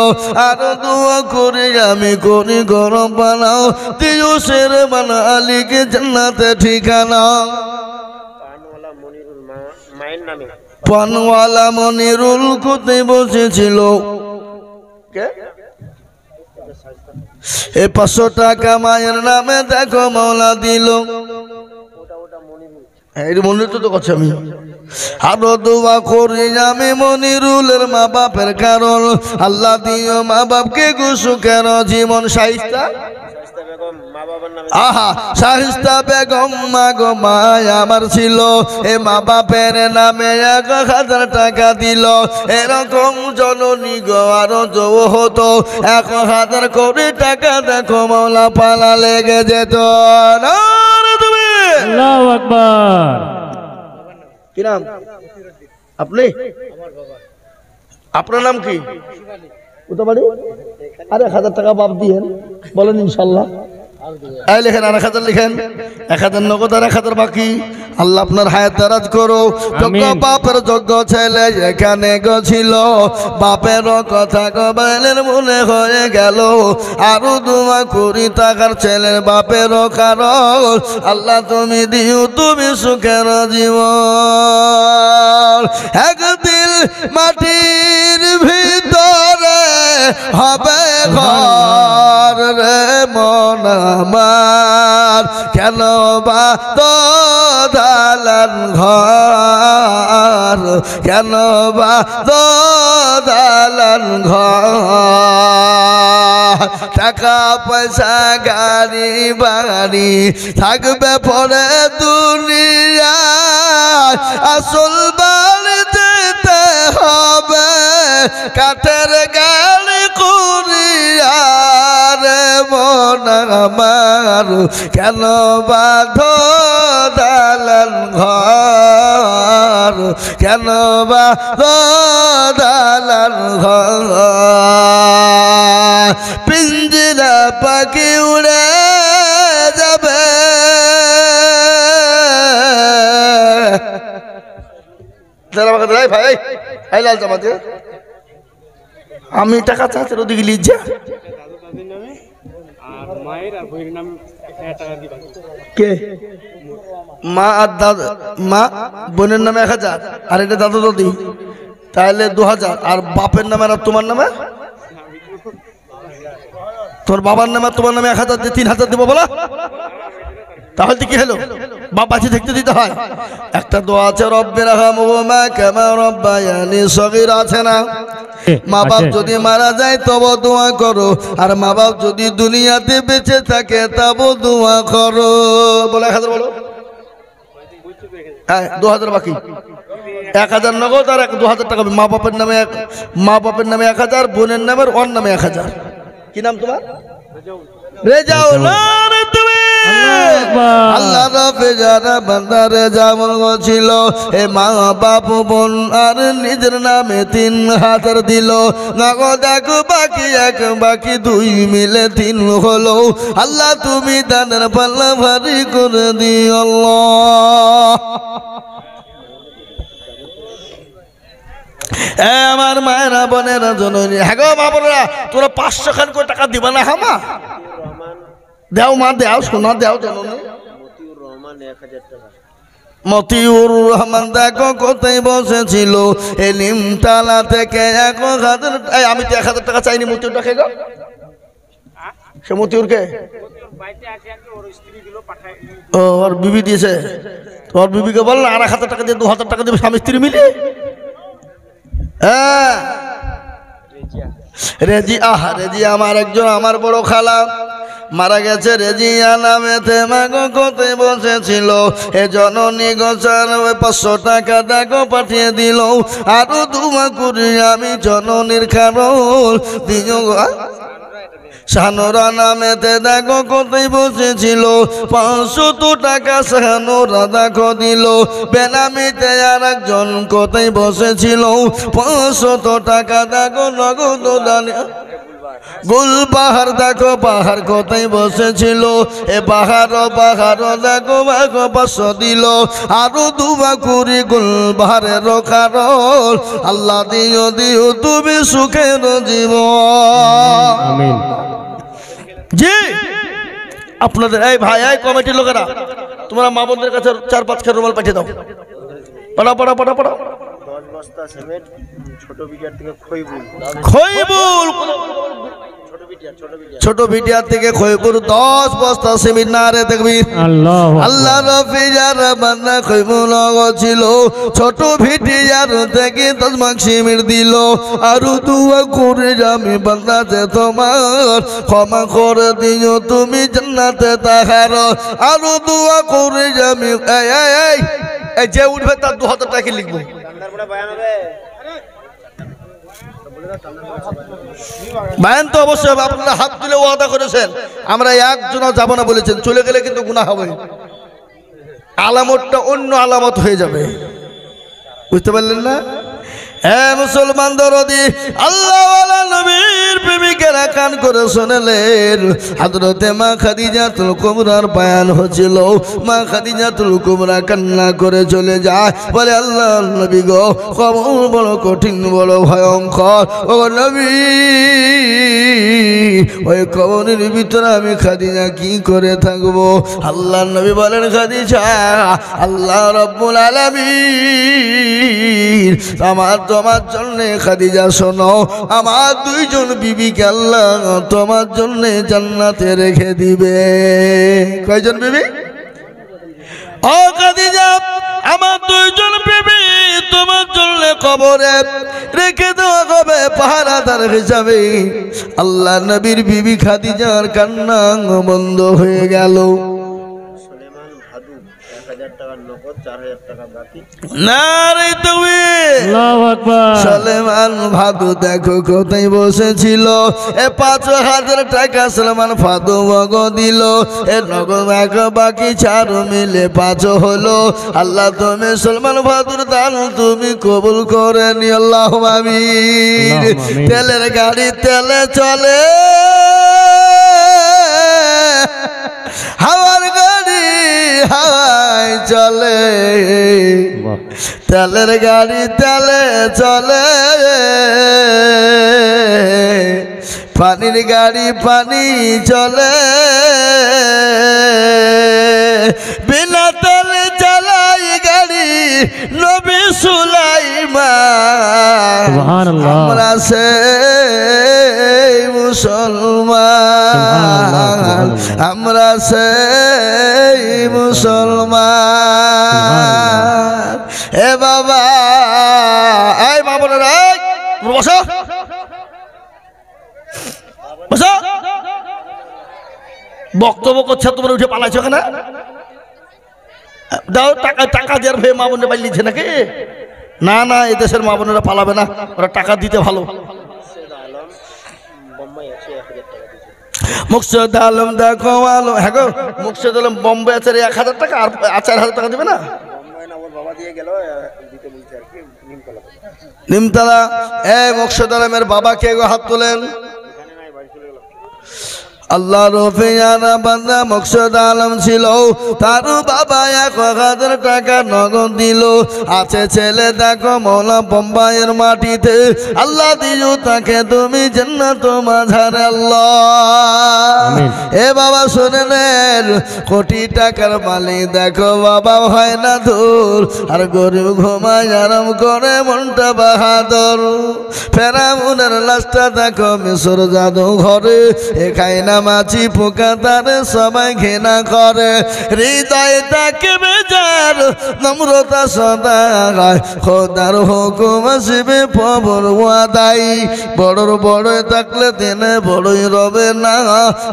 আরো দোয়া করে আমি করি গরম বানাও দিও শর্মান আলীকে জান্নাতে ঠিকানা পানওয়ালা মনিরুল কোথায় বসেছিল এ 500 টাকা মায়ের নামে দেখো মাওলা দিল এই মনির তো কথা আমি আরো দোয়া করি আমি মনিরুলের মা বাপের কারণ আল্লাহ দিও মা বাপকে সুখের জীবন শাইস্তা আহা শাহিস্তা বেগম মা গো মা আমার ছিল এ মা বাপের নামে 1000 টাকা দিল এরকম জননী গো আরো যৌ হতো 1000 কোটি টাকা দেখো মাওলা পালা লেগে যেত
আল্লাহু আকবার
কি নাম আপনি আপনার নাম কি উতাবাড়ি আরে 1000 টাকা বাপ দিয়েন বলেন ইনশাআল্লাহ এই লেখেন আর 1000 লিখেন 1000 নগদ আর 1000 বাকি আল্লাহ আপনার হায়াত দারাজ করো যোগ্য বাপের যোগ্য ছেলে এখানে গছিল বাপের কথা কবাইলের মনে হয়ে গেল আরো দোয়া করি টাকার ছেলের বাপের কারণ আল্লাহ তুমি দিও তুমি সুখের জীবন একদিন মাটির ভিতরে হবে ঘর রে মন আমার কেন বা তো দালান ঘর কেন বা তো দালান ঘর টাকা পয়সা গাড়ি বাড়ি থাকবে পরে দুনিয়া আসল বাড়ি যেতে হবে কাঠের গাড়ি কুড়িয়া রে মন আমার কেন বাঁধো দালান ঘর কেন বাঁধো দালান ঘর পিঞ্জিরা পাখি উড়ে যাবে ভাই এই লাল জামাতে আমি টাকা চাচ্ছি ওদিকে লিখছে কে মা আর দাদা মা বোনের নামে 1000 আর এটা দাদা দাদি তাহলে 2000 আর বাপের নামে আর তোমার নামে তোর বাবার নামে তোমার নামে 1000 দিয়ে 3000 দেবো বলো তাহলে কি হলো বাপ আছে দেখতে দিতে হয় একটা দোয়া আছে রব্বির রহমহুমা কামা রব্বায়ানি সগীরা আছে না মা বাপ যদি মারা যায় তবে দোয়া করো আর মা বাপ যদি দুনিয়াতে বেঁচে থাকে তবে দোয়া করো বলে 1000 বলো হ্যাঁ 2000 বাকি 1000 নগদ আর 2000 টাকা মা বাপের নামে 1000 বোনের নামে ওর নামে 1000 কি নাম তোমার রেজাউল তুমি আল্লাহ রাবে যারা বান্দারে যেমন ছিল এ মা বাপ বোন আর নিজের নামে 3000 দিল নগদ এক বাকি 1 বাকি 2 মিলে 3 হলো আল্লাহ তুমি দানের পাল্লা ভারী করে দিও আল্লাহ আমার মায়েরা বোনেরা জননী হ্যাঁ গো মা বোনেরা তোরা 500 খান করে টাকা দিবা না হামা দেও মা দেও সোনা দেও জননী মতিউর রহমান দেখো কোথায় বসেছিল এই নিমতলা থেকে 1000 আমি তো 1000 টাকা চাইনি মতিউর টাকা গো সে মতিউরকে ও ওর বিবি দিয়েছে, তোর বিবিকে বল না 1,000 টাকা দিয়ে 2,000 টাকা দেবে স্বামী স্ত্রী মিলে। হ্যাঁ রেজিয়া আমার একজন আমার বড় খালা মারা গেছে। রেজিয়া নামেতে মাগো কোথায় বসেছিল, এ জননী গোচার 500 টাকা দেখো পাঠিয়ে দিল। আরো দুমা করি আমি জননীর কারণ দিও। শাহানুরা নামেতে দেখো কোথায় বসেছিল, 500 টাকা শাহানুরা দেখো দিল। বেনামিতে আর একজন কোথায় বসেছিল, 500 টাকা দেখো নগদ দান। গুলবাহার দেখো বাহার কোথায় বসেছিল, এ বাহার দেখো 500 দিল। আরো দুবা কুড়ি গুলবাহারের কারণ আল্লাহ দিও তুমি সুখের জীবন। জি আপনাদের এই ভাই এই কমিটির লোকেরা তোমরা মা বোনদের কাছে 4-5 খান রুমাল পাঠিয়ে দাও। পড়া
10 বস্তা সিমেন্ট ছোট বিটিয়ার থেকে খইবুল
ছোট বিটিয়ার থেকে খইবুল 10 বস্তা সিমেন্ট না রে তাকবীর। আল্লাহ রফিজার বান্দা খইবুল ছিল, ছোট বিটিয়ার থেকে 10 মাগ সিমেন্ট দিল। আর দুয়া করে আমি বান্দা যে তোমার ক্ষমা করে দিও তুমি জান্নাতে তাহার। আর দুয়া করে আমি এই যে উঠবে তার 2,000 টাকা লিখবো। বায়ান তো অবশ্যই হবে, আপনারা হাত তুলে ওয়াদা করেছেন আমরা একজনও যাব না বলেছেন, চলে গেলে কিন্তু গুনাহ হবে, আলামতটা অন্য আলামত হয়ে যাবে, বুঝতে পারলেন না? হ্যাঁ মুসলমান দরদি আল্লাহওয়ালা নবীর প্রেমিকেরা কান করে শুনলেন। হযরতে মা খাদিজাতুল কুবরার বয়ান হচ্ছিল। মা খাদিজাতুল কুবরা কান্না করে চলে যায়, বলে আল্লাহ নবী গো কবর বড় কঠিন বড় ভয়ঙ্কর, ও নবী ওই কবরের ভিতরে আমি খাদিজা কি করে থাকবো? আল্লাহ নবী বলেন খাদিজা আল্লাহ রাব্বুল আলামিন তোমার জন্য খাদিজা শোনো, আমার 2 জন বিবিকে আল্লাহ তোমার জন্য জান্নাতে রেখে দিবে। কয়জন বিবি? ও খাদিজা আমার 2 জন বিবি তোমার জন্য কবরে রেখে দেওয়া হবে পাহারাদার হিসাবে। আল্লাহ নবীর বিবি খাদিজার কান্না বন্ধ হয়ে গেল।
সুলেমান ভাদু 1000 টাকা নগদ 4000 টাকা বাকি।
নারে তাকবীর,
আল্লাহু আকবার।
সুলেমান ভাদু দেখো কোথায় বসেছিল, এ 5000 টাকা সুলেমান ভাদু নগদ দিল। এ নগদ এক বাকি 4 মিলে 5 হলো। আল্লাহ তুমি সুলেমান ভাদুর দান তুমি কবুল করে নি, আল্লাহুম্মা আমিন। তেলের গাড়ি তেলে চলে, হাওয়ার গাড়ি হাওয়ায় চলে, তেলের গাড়ি তেলে চলে, পানির গাড়ি পানি চলে, বিনা তেলে চালাই গাড়ি নবী সুলাইমান।
সুবহানাল্লাহ।
আমরা সেই মুসলমান, আমরা সেই মুসলমান। এ বাবা এই মা বোনেরা বসো বসো, বক্তব্য করছে তোমরা উঠে পালাইছো কেন? দাও টাকা দেওয়ার ভয়ে মা বোনের পাই লিখছে নাকি? না না, এই দেশের মা বোনেরা পালাবে না, ওরা টাকা দিতে ভালো। মুকসেদ আলম দেখো আলম, হ্যাঁ গো মুকসেদ আলম বোম্বে আছে 1000 টাকা আর 4000 টাকা দেবে না? নিমতলা এ মুকসেদ আলমের বাবা কে গো? হাত তোলেন। আল্লাহ রফিয়ানা বান্দা মুকসেদ আলম ছিল, তার বাবা 1000 টাকা নগদ দিল। আছে ছেলে দেখো মৌলা বোম্বাইয়ের মাটিতে, আল্লাহ দিও তাকে তুমি জান্নাত মাঝারে আল্লাহ। এ বাবা শুনে নেন, কোটি টাকার মালিক দেখো বাবা হয় না দূর, আর গরিব ঘুমায় আরাম করে মনটা বাহাদুর। ফেরাউনের লাশটা দেখো মিশর জাদু ঘরে, এ খায় না মাছি পোকা তার সবাই ঘৃণা করে হৃদয় তাকে বেজার নম্রতা সদা খোদার হুকুম আসবে পবর ওয়াদাই বড়র বড় থাকলে দিনে বড়ই রবে না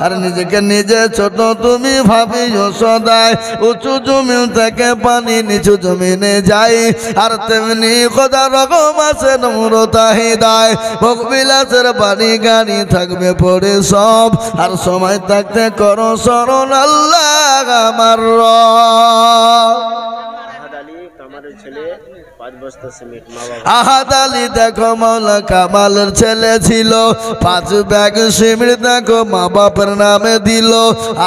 আর নিজেকে নিজে ছোট তুমি ভাবিও সদাই উঁচু জমিন থেকে পানি নিচু জমিনে যায় আর তেমনি খোদা রকম আছে নম্রতা হৃদয় ভোগ বিলাসের বাড়ি গাড়ি থাকবে পড়ে সব আর সময় থাকতে করো শরণ আল্লাহ আমার রব।
আহাদ আলী কামারের ছেলে 5 বস্তা সিমেন্ট মা বাবা
আহাদ আলী দেখো মাওলা কামালের ছেলে ছিল 5 ব্যাগ সিমেন্ট দেখো মা বাপের নামে দিল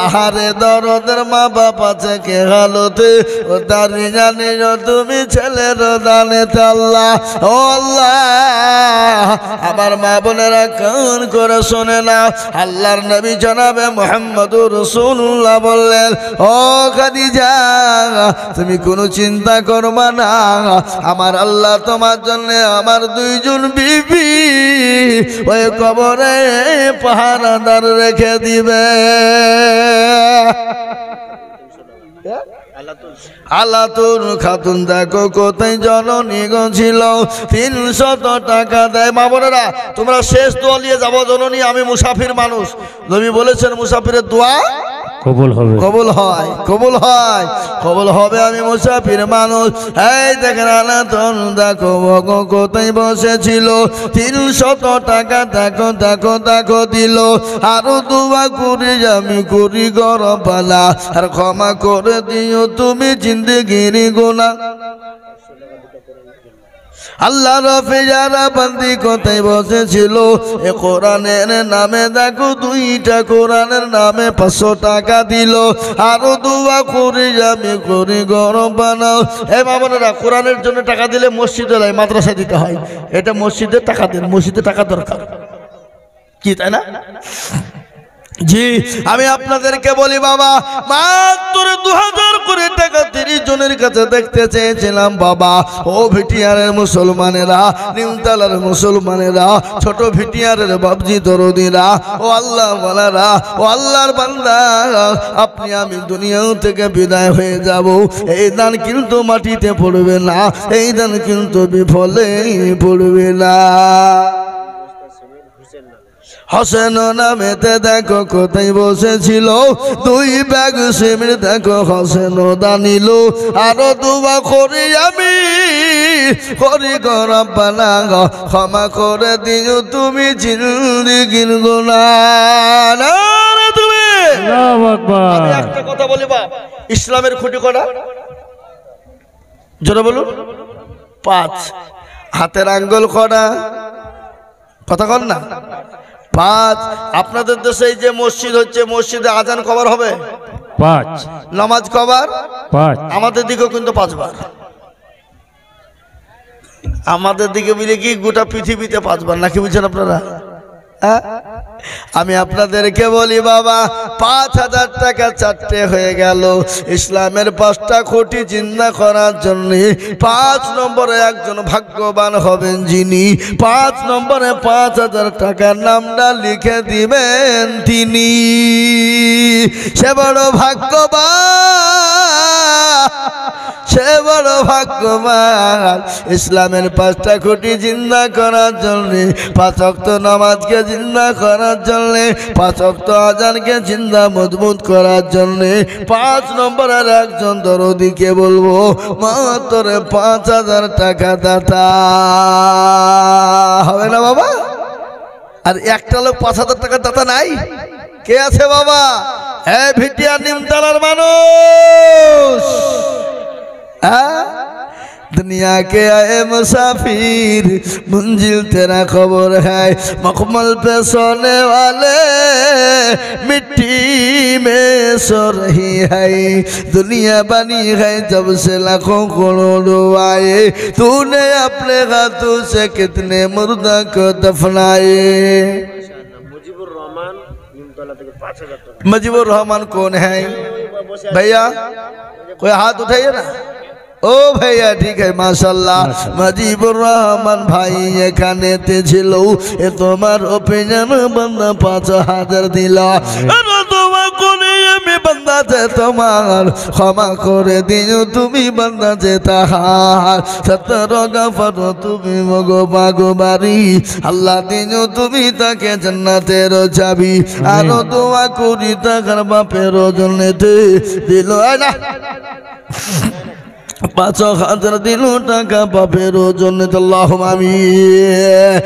আহারে দরদের মা বাপ আছে কে হালতে ও তারি জানি তুমি ছেলের দানে আল্লাহ ও আল্লাহ আমার মা বোনেরা কান করে শোনে না আল্লাহর নবী জনাবে মুহাম্মদুর রাসূলুল্লাহ বললেন ও খাদিজা তুমি কোনো চিন্তা করবা না আমার আল্লাহ তোমার জন্য আমার 2 জন বিবি ওই কবরে পাহারাদার রেখে দিবে আলাতুর খাতুন দেখো কোথায় জননী গো ছিল 300 টাকা দেয় মা বোনেরা তোমরা শেষ দোয়া নিয়ে যাবো জননী আমি মুসাফির মানুষ নবী বলেছেন মুসাফিরের দোয়া
কবুল হবে
কবুল হয় কবুল হয় কবুল হবে আমি মুসাফির মানুষ এই দেখেন আলাতুন দেখো গো কোথায় বসেছিল 300 টাকা দেখো দেখো দেখো দিল আরো দোয়া করি আমি করি গরম পালা আর ক্ষমা করে দিও তুমি জিন্দেগির গুনাহ আল্লাহ রফিজারা বান্দি কোথায় বসেছিল এ কোরআনের নামে দেখো 2টা কোরআনের নামে 500 টাকা দিল আরো দোয়া করি আমি করি গরম বানাও এই বাবারা কোরআনের জন্য টাকা দিলে মসজিদে নয় মাদ্রাসায় দিতে হয় এটা মসজিদে টাকা দেন মসজিদে টাকা দরকার কি তাই না জি আমি আপনাদেরকে বলি বাবা মাত্র 2000 করে টাকা 30 জনের কাছে দেখতে চেয়েছিলাম বাবা ও ভিটিয়ারের মুসলমানেরা নিউতালার মুসলমানেরা ছোট ভিটিয়ারের বাবজি দরদিরা ও আল্লাহ ওয়ালারা ও আল্লাহর বান্দা আপনি আমি দুনিয়া থেকে বিদায় হয়ে যাব এই দান কিন্তু মাটিতে পড়বে না এই দান কিন্তু বিফলে পড়বে না হোসেন নামেতে দেখো কোথায় বসেছিল 2 ব্যাগ সিমেন্ট দেখো হোসেন দানিল আরো দোয়া করি আমি করি রব্বানা ক্ষমা করে দিও তুমি জিন্দেগির গুনাহ তুমি
আল্লাহু আকবার
আমি একটা কথা বলি বাপ ইসলামের খুঁটি কটা জোরে বলুন 5 হাতের আঙ্গুল কটা কথা কন না 5 আপনাদের দেশে এই যে মসজিদ হচ্ছে মসজিদে আজান কবার হবে
5
নামাজ কবার
5
আমাদের দিকেও কিন্তু 5 বার আমাদের দিকে মিলে কি গোটা পৃথিবীতে 5 বার নাকি বুঝছেন আপনারা আমি আপনাদেরকে বলি বাবা 5000 টাকা 4টে হয়ে গেল ইসলামের 5টা খুঁটি জিন্দা করার জন্য 5 নম্বরে একজন ভাগ্যবান হবেন যিনি 5 নম্বরে 5000 টাকার নামটা লিখে দিবেন তিনি সে বড় ভাগ্যবান সে বড় ভাগ্যবান ইসলামের 5টা খুঁটি জিন্দা করার জন্য 5 ওয়াক্ত নামাজকে জিন্দা করার জন্য 5 ওয়াক্ত আযানকে জিন্দা মজবুত করার জন্য 5 নম্বরের একজন দরদিকে বলবো মাত্র 5000 টাকা দাতা হবে না বাবা আর একটা লোক 5000 টাকা দাতা নাই কে আছে বাবা হ্যাঁ ভিটিয়া নিমতলার মানুষ दुनिया के आए मुसाफिर मंजिल तेरा खबर है मखमल पे सोने वाले मिट्टी में सो रही है दुनिया बनी है जब से लाखों करोड़ों आए तूने अपने हाथों से कितने मुर्दा को दफनाए
मुजीबुर रहमान निमतला থেকে 5000 টাকা
मुजीबुर रहमान कौन है भैया कोई हाथ उठाइए ना ओ ও ভাইয়া ঠিক আছে মাশাআল্লাহ মাজিবুর রহমান ভাই এখানেতে ছিল এ তোমার ওপেন বান্দা 5000 দিল তোমা করে আমি বান্দা যে তোমার ক্ষমা করে দিও তুমি বান্দা যে তাহার 17 গফর তুমি মগো বাগবারি আল্লাহ দিও তুমি তাকে জান্নাতের চাবি আর দোয়া করি তার বাপের জন্যতে দিল না 5000 দিল টাকা বাপের জন্য আল্লাহুম্মা আমিন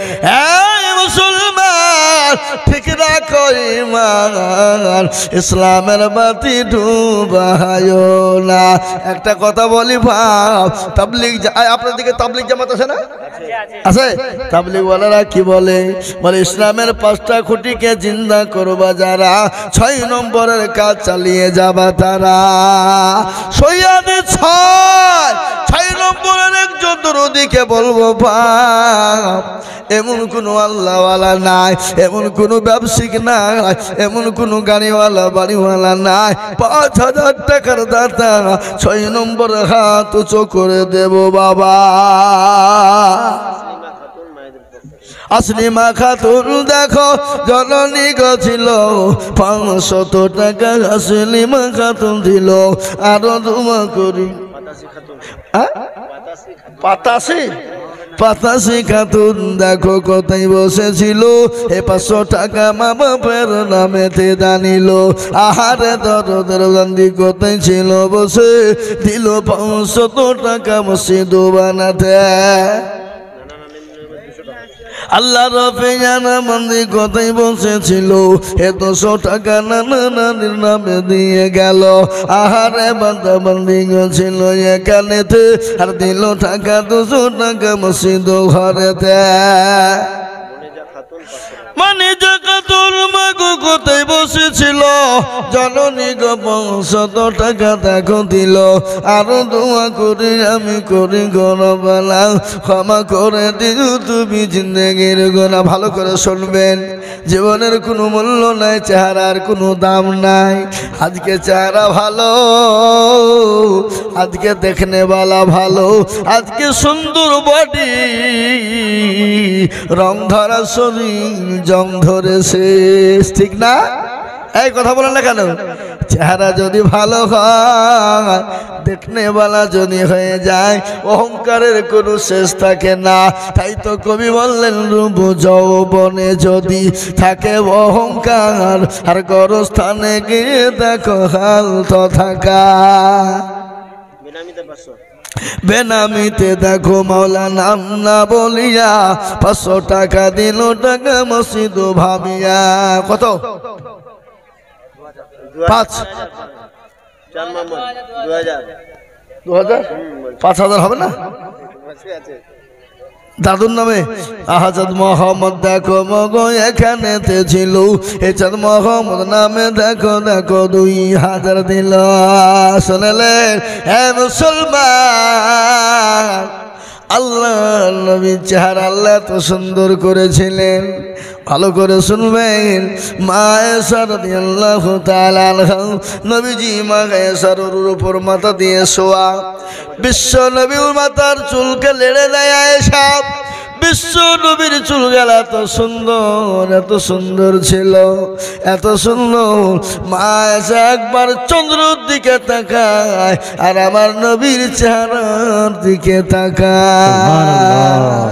মুসলমান ঠিক রাখো ঈমান ইসলামের বাতি ডুবায়ো না একটা কথা বলি ভাব তাবলীগ আপনার দিকে তাবলীগ জামাত আছে না আছে তাবলীগ ওয়ালারা কি বলে ইসলামের 5টা খুঁটিকে জিন্দা করবা যারা 6 নম্বরের কাজ চালিয়ে যাবা তারা সৈয়দে 6 নম্বরের একজন দরদিকে বলবো বাপ এমন কোনো আল্লাহওয়ালা নাই এমন কোনো ব্যবসায়িক নাই এমন কোনো গাড়িওয়ালা বাড়িওয়ালা নাই 5000 টাকার দাতা 6 নম্বর হাত উঁচু করে দেব বাবা আসলিমা খাতুন দেখো জননী ছিল 500 টাকা আসলিমা খাতুন দিল আরো দোয়া করি পাতাসি খাতুন দেখো কোথায় বসেছিল 500 টাকা মা বাপের নামেতে দানিল আহারে দরদের গান্ধী কোথায় ছিল বসে দিল 500 টাকা মসজিদ বানাতে আল্লাহ রফে জানা মন্দির কোথায় বসেছিল 200 টাকা নানা নানির নামে দিয়ে গেল আহারে বান্দা বান্দি ছিল এখানেতে আর দিল টাকা 200 টাকা মসজিদ ঘরেতে মানে জাকাতুল মাগো কোথায় বসেছিল জননী গো 500 টাকা দেখো দিল আর দোয়া করি আমি করি গরবালা ক্ষমা করে দিও তুমি জিন্দেগির গোনা ভালো করে শুনবেন জীবনের কোনো মূল্য নাই চেহারার কোনো দাম নাই আজকে চেহারা ভালো আজকে দেখনে वाला ভালো আজকে সুন্দর বডি রং ধরা শরীর জং ধরেছে ঠিক না এই কথা বলেন না কেন চেহারা যদি ভালো হয় দেখনে वाला যদি হয়ে যায় অহংকারের কোনো শেষ থাকে না তাই তো কবি বললেন রূপ যৌবনে যদি থাকে অহংকার আর গরস্থানে গিয়ে দেখো হাল তো থাকা বেনামিতে দেখো মাওলা নাম না বলিয়া 500 টাকা দিল টাকা মসজিদ ভাবিয়া কত 5000 হবে না দাদুর নামে আহাজাদ মোহাম্মদ দেখো মগো এখানেতে ছিল এচাঁদ মোহাম্মদ নামে দেখো দেখো 2000 দিল শুনলেন হে মুসলমান আল্লাহ নবী চেহারা আল্লাহ তো সুন্দর করেছিলেন ভালো করে শুনবেন মা আয়েশা রাদিয়াল্লাহু তাআলা আনহা নবীজি মা আয়েশার উপর মাথা দিয়ে শোয়া বিশ্ব নবীর মাথার চুলকে লেড়ে দেয় আয়েশা বিশ্ব নবীর চুল গেল এত সুন্দর ছিল এত সুন্দর মা আয়েশা একবার চন্দ্রের দিকে তাকায় আর আমার নবীর চেহারার দিকে তাকায়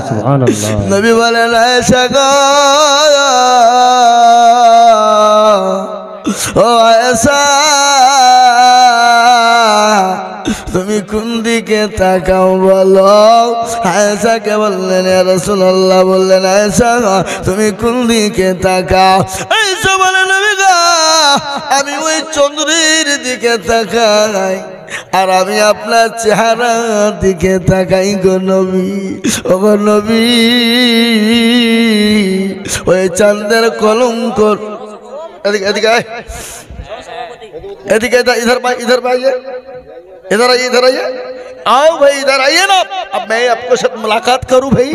সুবহানাল্লাহ
নবী বলেন আয়েশা গো ও আয়েশা তুমি কোন দিকে তাকাও বলো আয়েশাকে বললেন ইয়া রাসূলুল্লাহ বললেন আয়েশা তুমি কোন দিকে তাকাও আয়েশা বলেন নবী গো আমি ওই চন্দ্রের দিকে তাকাই আর আমি আপনার চেহারার দিকে তাকাই গো নবী ও গো নবী ওই চাঁদের কলঙ্ক এদিকে इधर आइए इधर आइए आओ भाई इधर आइए ना अब मैं आपको साथ मुलाकात करूं भाई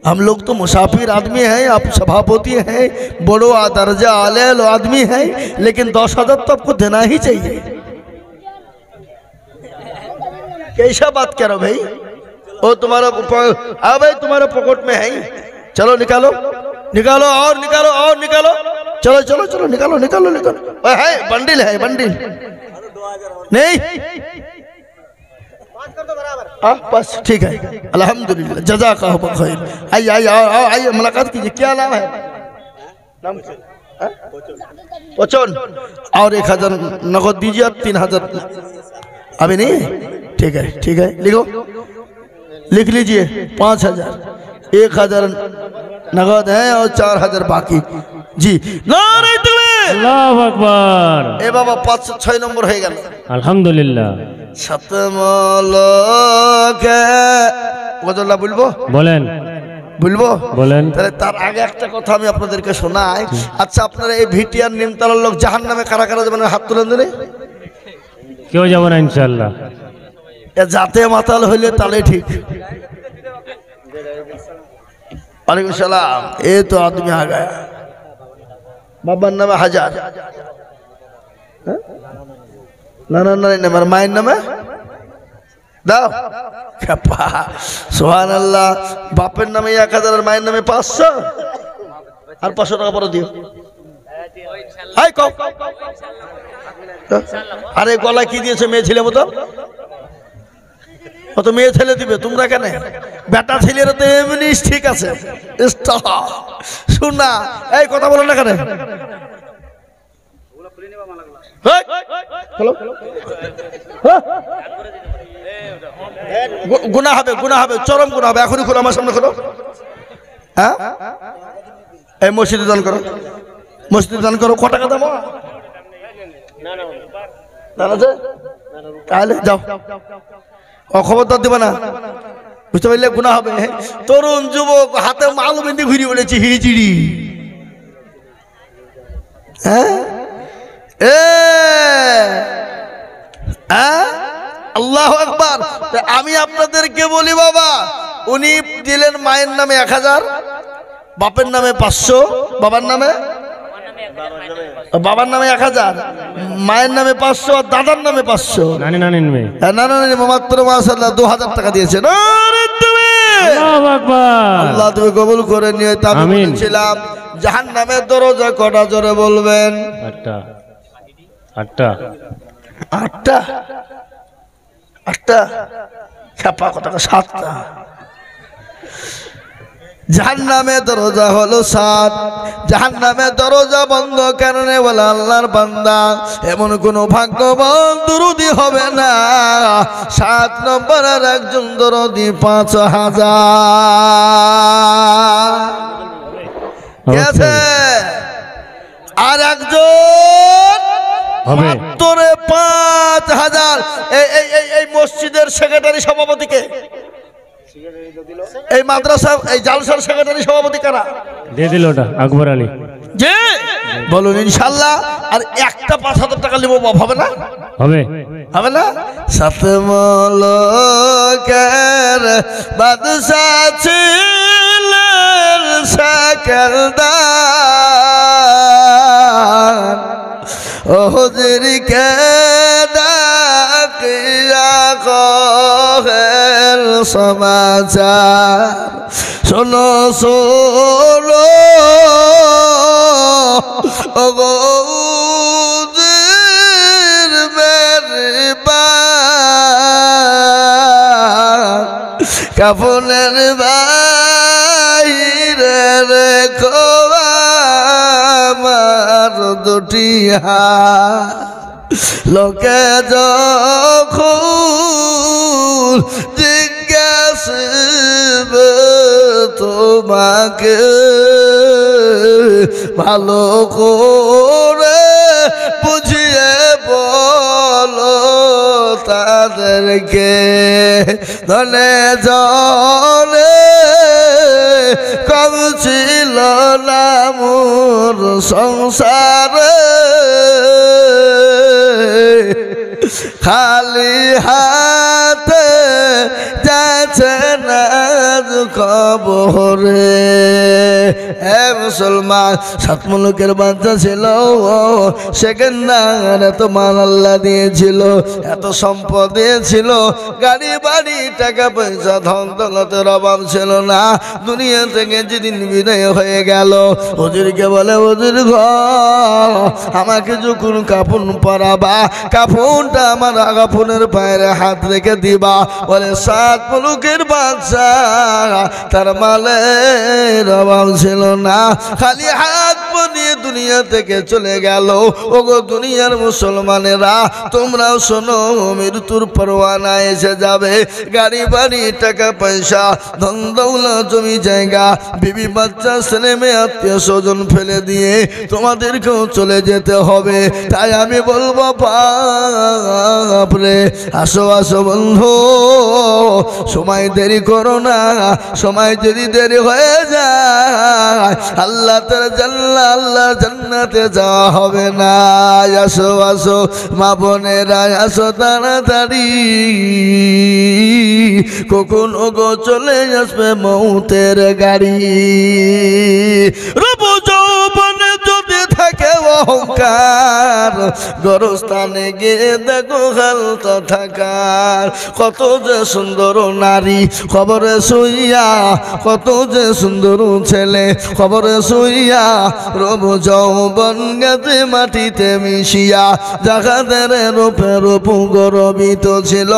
हम लोग तो मुसाफिर आदमी हैं आप सभापति हैं बड़ो दर्जा आले आदमी हैं लेकिन 10,000 तो आपको देना ही चाहिए कैसा बात कर रहे हो भाई? ओ तुम्हारा भाई तुम्हारे पॉकेट में है, चलो निकालो निकालो और निकालो और निकालो, चलो चलो चलो निकालो निकालो निकालो। है बंडिल है बंडिल नहीं बस ठीक है अल्हम्दुलिल्लाह जज़ाकल्लाहु खैर। आइए आइए आइए मुलाकात कीजिए। क्या नाम है? नाम पचन। और 1000 नगद दीजिए, 3000 अभी नहीं ठीक है लिखो लिख लीजिए। 5000 1000 नगद है और 4000 बाकी जी। नारे तकबीर
अल्लाहु আকবার।
ए बाबा 506 নম্বর হয়ে গেল
আলহামদুলিল্লাহ।
সতমলকে গজলটা বলবো
বলেন
বলবো
বলেন।
তাহলে তার আগে একটা কথা আমি আপনাদেরকে শোনাই। আচ্ছা আপনারা এই ভিটিয়ার নিমতলার লোক জাহান্নামে কারা কারা যাবেন হাত তুলেন দিলে?
কেউ যাব না ইনশাআল্লাহ।
এ জাতে মাতাল হইলে তাহলে ঠিক। वालेकुम सलाम। ये तो आदमी आ गया। बाबा नाम है हजार ना ना ना ना मेरा माइन नाम है दाओ क्या सुभान अल्लाह। बापेर नामे 1000 माइन नामे 500 और 500 টাকা পরে দিও। হাই কও আরে গলা কি দিয়েছে মেয়ে ছেলে মতো? ও তো মেয়ে ছেলে দিবে, তোমরা কেন? বেটা ছেলেরা তো এমনি ঠিক আছে। শোনা এই কথা বলো না কেন? গুনাহ হবে গুনাহ হবে চরম গুনাহ হবে। এখনই খোলো আমার সামনে খোলো। হ্যাঁ এই মসজিদে দান করো মসজিদে দান করো। কত টাকা দাম? তাহলে যাও খবরদার দিবা না, বুঝতে পারলে গুনাহ হবে। তরুণ যুবক হাতে মাল বেঁধে ঘুরে বেড়েছি হিড়িচিড়ি। হ্যাঁ আল্লাহু আকবার। আমি আপনাদেরকে বলি বাবা, উনি দিলেন মায়ের নামে 1000, বাপের নামে 500, বাবার নামে 1000, মায়ের নামে 500 আর দাদার নামে 500।
নানি নানির মেয়ে
না না না মাত্র মাশাআল্লাহ 2000 টাকা দিয়েছে।
আল্লাহু আকবার।
আল্লাহ তুমি কবুল করে নিয়ে। আমি বলছিলাম জাহান্নামের দরজা কটা জোরে বলবেন?
8টা 8টা
8টা 8টা ছাপা কত? 7টা। জাহান্নামের দরজা হলো 7। জাহান্নামের দরজা বন্ধ কারণে বলে আল্লাহর বান্দা এমন কোন ভাগ্যবান দরুদি হবে না 7 নম্বরের একজন দরদি 5000 গেছে আর একজন
হবে
মাত্র 5000। এই মসজিদের সেক্রেটারি সভাপতিকে, এই মাদ্রাসা এই জালসার সেক্রেটারি সভাপতি কারা?
দিয়ে দিল ওটা আকবর আলী।
জি বলুন ইনশাআল্লাহ। আর একটা 5000 টাকা নিব হবে না?
হবে
হবে না? সাতমলকের বাদশা ছিলেন সেকেলদার ও হুজুরকে ডাকিয়া কহেন সমাচার শোনো শোনো ও গৌজির মেরবান কাফনের বাইরে রেখো আমার দুটি হাত লোকে যখন জিজ্ঞাসবে তোমাকে ভালো করে বুঝিয়ে বলো তাদেরকে ধনে জলে কম ছিল না মোর সংসারে খালি হাতে যাচ্ছে না বহরে। এ মুসলমান, 7 মুলুকের বাদশা ছিল, সেকেন্দার এত মাল আল্লাহ দিয়েছিল, এত সম্পদ দিয়েছিল, গাড়ি বাড়ি টাকা পয়সা ধন দৌলতের অভাব ছিল না। দুনিয়া থেকে যেদিন বিদায় হয়ে গেল, হুজুরকে বলে হুজুর গো, আমাকে যখন কাফন পরাবা, কাফনটা আমার কাফনের পায়ের হাত রেখে দিবা। বলে 7 মুলুকের বাদশা, তার মালের অভাব ছিল না, খালি হাত নিয়ে দুনিয়া থেকে চলে গেল। ওগো দুনিয়ার মুসলমানেরা, তোমরাও শোনো, মৃত্যুর পরোয়ানা এসে যাবে। গাড়ি বাড়ি টাকা পয়সা ধন দৌলত জমি জায়গা বিবি বাচ্চা ছেলে মেয়ে আত্মীয় স্বজন ফেলে দিয়ে তোমাদেরকেও চলে যেতে হবে। তাই আমি বলবো বাপরে, আসো আসো বন্ধু, সময় দেরি করো না। সময় যদি দেরি হয়ে যায়, আল্লাহ জান্নাতে যাওয়া হবে না। আসো আসো মা বোনেরা, আসো তাড়াতাড়ি, কখন ওগো চলে আসবে মৌতের গাড়ি। রূপ যৌবনে যদি থাকে অহংকার, গরস্থানে গিয়ে দেখো হালতা থাকার। কত যে সুন্দর নারী খবরে শুইয়া, কত যে সুন্দর ছেলে খবরে শুইয়া, রূপ যৌবন গেছে মাটিতে মিশিয়া। যাহাদের রূপে রূপ গরবিত ছিল,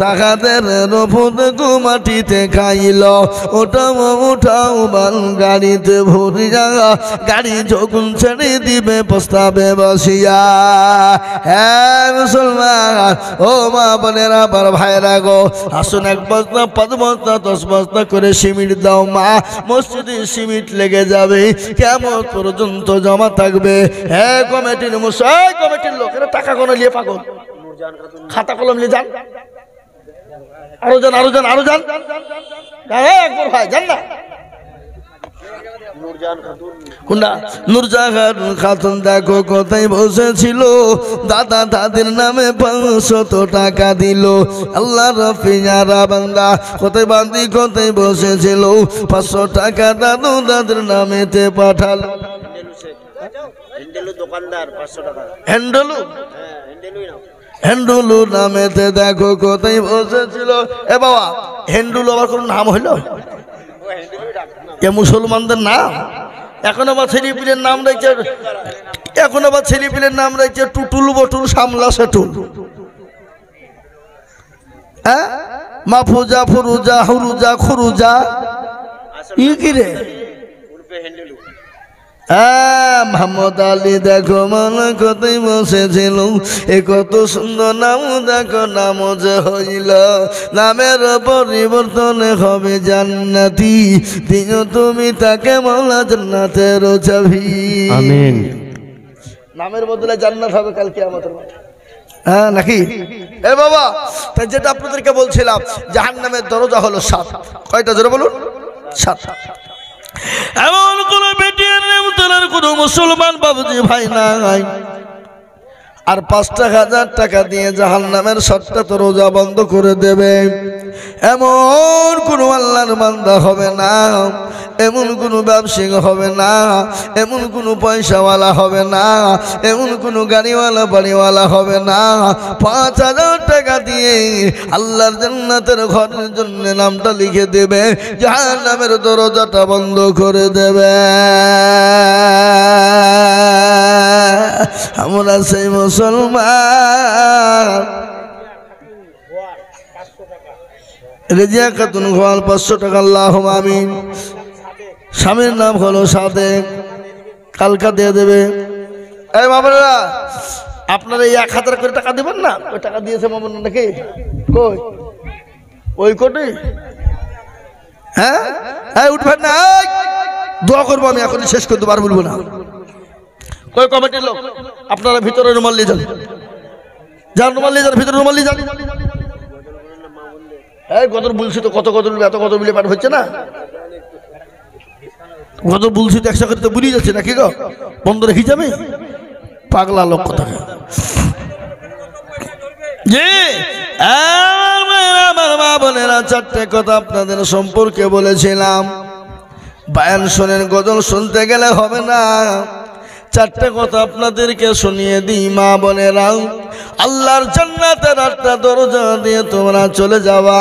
তাহাদের রূপ দেখো মাটিতে খাইল। ওটাও ওঠাও বাল গাড়িতে ভরিয়া, গাড়ি যখন ছেড়ে দিবে প্রস্তাবে বসিয়া। হ্যাঁ মুসলমান, ও মা বোনেরা, আমার ভাইরা গো, আসুন 1 বস্তা 5 বস্তা 10 বস্তা করে সিমেন্ট দাও মা। মসজিদে সিমেন্ট লেগে যাবে, কেমন পর্যন্ত জমা থাকবে। হ্যাঁ কমিটির কমিটির লোকেরা টাকা কোনো নিয়ে পাগল, খাতা কলম নিয়ে যান, আরো যান আরো যান আরো যান, একবার ভাই যান না। নূরজাহান খাতুন দেখো কোথায় বসেছিল, দাদা দাদির নামে 500 টাকা দিল। আল্লাহ রফিয়ারা বান্দা, কোথায় বান্দি কোথায় বসেছিল, 500 টাকা দাদু দাদির নামেতে পাঠালো।
দোকানদার 500 টাকা
হ্যান্ডলু,
নাও।
হ্যান্ডলু নামেতে দেখো কোথায় বসেছিল। এ বাবা, হ্যান্ডলু আবার কোন নাম হইল? এ মুসলমানদের নাম। এখন আবার ছেলেপিলের নাম রয়েছে, এখন আবার ছেলেপিলের নাম রয়েছে টুটুল বটুল সামলা সেটুল। হ্যাঁ, মাফুজা ফুরুজা হুরুজা খুরুজা, ই কি রে? মোহাম্মদ আলী দেখো মন কোথায় বসেছিল, এ কত সুন্দর নাম দেখো, নাম যে হইল। নামের পরিবর্তনে হবে জান্নাতি, দিও তুমি তাকে মওলা জান্নাতের চাবি।
আমিন।
নামের বদলে জান্নাত হবে কাল কিয়ামতের মাঠে। হ্যাঁ নাকি? এ বাবা, তাই যেটা আপনাদেরকে বলছিলাম, জাহান্নামের দরজা হলো 7। কয়টা জোরে বলুন? 7। এমন কোন বেটির নেমতলার কোন মুসলমান বাবুজি ভাই নাই, আর 5,000 টাকা দিয়ে জাহান্নামের 7টা দরজা বন্ধ করে দেবে, এমন কোন আল্লাহর বান্দা হবে না, এমন কোন ব্যবসায়ী হবে না, এমন কোন পয়সাওয়ালা হবে না, এমন কোন গাড়িওয়ালা বাড়িওয়ালা হবে না। 5,000 টাকা দিয়ে আল্লাহর জান্নাতের ঘরের জন্য নামটা লিখে দেবে, জাহান্নামের দরজাটা বন্ধ করে দেবে। আমরা সেই মুসলমান। রেজিয়া খাতুন গোয়াল 500 টাকা, আল্লাহুম্মা আমিন। স্বামীর নাম হলো সাদেক, কালকা দিয়ে দেবে। এই বাবারা, আপনারা এই 1,000 করে টাকা দেবেন না? ওই টাকা দিয়েছে মামুন নাকি? কই ওই কোটি? হ্যাঁ হ্যাঁ, উঠবেন না, দোয়া করবো আমি, এখনই শেষ করতে পারবো না। কই কমিটির লোক, আপনারা ভিতরে রুমাল নিয়ে যান, যান রুমাল নিয়ে যান, ভিতরে রুমাল নিয়ে যান। এই কত বলছি তো, কত এত কত মিলে পাঠ হচ্ছে না, কত বলছি তো, 100 করে তো বুঝিয়ে যাচ্ছে নাকি গো? বন্ধ রেখে যাবে পাগলা লোক কথা। জি আমার মা বোনেরা, চারটে কথা আপনাদের সম্পর্কে বলেছিলাম। বায়ান শোনেন, গজল শুনতে গেলে হবে না। চারটে কথা আপনাদেরকে শুনিয়ে দিই মা বোনেরা। আল্লাহর জান্নাতের 8টা দরজা দিয়ে তোমরা চলে যাওয়া।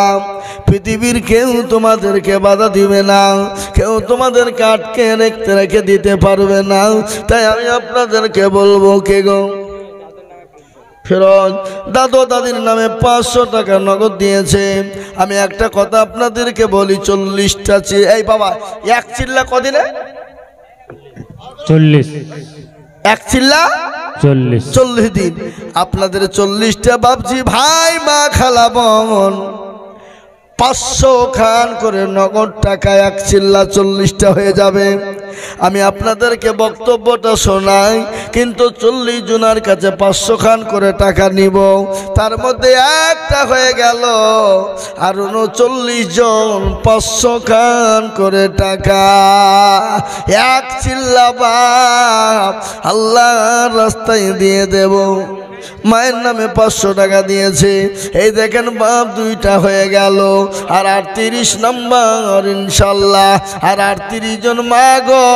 পৃথিবীর কেউ তোমাদেরকে বাধা দিবে না, কেউ তোমাদেরকে আটকে রেখে দিতে পারবে না। তাই আমি আপনাদেরকে বলবো, কে গো? ফেরত দাদু দাদির নামে 500 টাকা নগদ দিয়েছে। আমি একটা কথা আপনাদেরকে বলি, 40টা এই বাবা, এক চিল্লা কদিনে?
40
এক চিল্লা 40 দিন। আপনাদের 40টা বাপজি ভাই মা খালা বোন 500 খান করে নগদ টাকা এক চিল্লা 40টা হয়ে যাবে। আমি আপনাদেরকে বক্তব্যটা শোনাই, কিন্তু 40 জনের কাছে 500 খান করে টাকা নিব। তার মধ্যে একটা হয়ে গেল, আর 39 জন 500 খান করে টাকা এক চিল্লা বাপ আল্লাহর রাস্তায় দিয়ে দেব। মায়ের নামে 500 টাকা দিয়েছে। এই দেখেন বাপ, 2টা হয়ে গেল, আর 38 নম্বর ইনশাল্লাহ। আর 38 জন মা গো,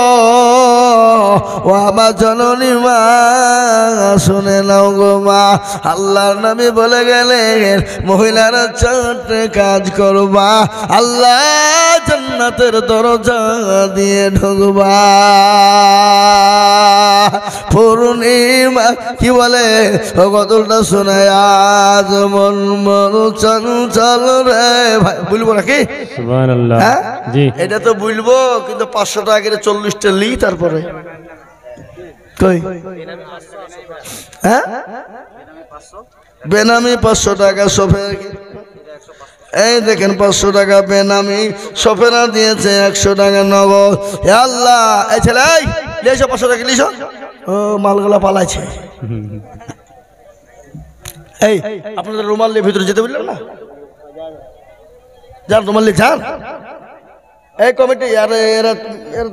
ও আমার জননী মা, শুনে নাও গো মা, আল্লাহর নামে বলে গেলেন মহিলারা 4টে কাজ করবা, আল্লাহ জান্নাতের দরজা দিয়ে ঢুকবা। পূর্ণিমা কি বলে ও গজলটা শোনায়, আজ মন মন চঞ্চল রে ভাই, বলবো নাকি?
সুবহানাল্লাহ।
হ্যাঁ
জি,
এটা তো বলবো, কিন্তু 500 টাকা করে 40টা লি। তারপরে কই হ্যাঁ বেনামি 500 টাকা সফের। এই দেখেন 500 টাকা বেনামি, সফেরা দিয়েছে 100 টাকা নগদ। হে আল্লাহ, এই ছেলে লিয়েছ 500 টাকা লিয়েছ, ও মালগুলা পালাইছে। এই আপনাদের রুমাল নিয়ে ভিতরে যেতে বললেন না, যান রুমাল নিয়ে যান। এই কমিটি এরা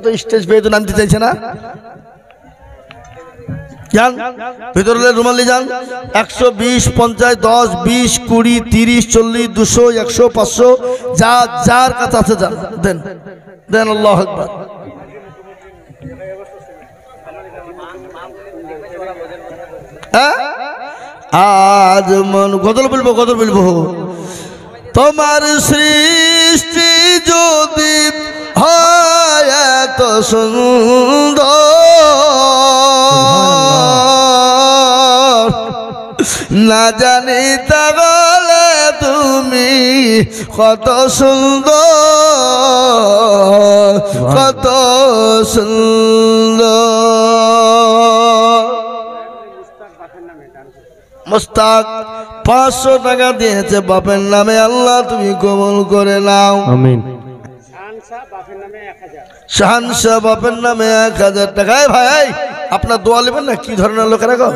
তো স্টেজ পেয়ে তো নামতে চাইছে না, যান ভিতরে রুমাল নিয়ে যান। 120 50 10 20 20 30 40 200 100 500 যা যার কাছে আছে যান, দেন দেন। আল্লাহু আকবার। আজ মন গজল বলবো, গজল বলবো। তোমার সৃষ্টি যদি হয় এত সুন্দর, না জানি তাহলে তুমি কত সুন্দর, কত সুন্দর। মুস্তাক 500 টাকা দিয়েছে বাপের নামে, আল্লাহ তুমি কবুল করে নাও, আমিন। শাহানশাহ বাপের নামে 1000 টাকা। ভাই আপনার দোয়া নেবেন না? কি ধরনের লোকেরা গো?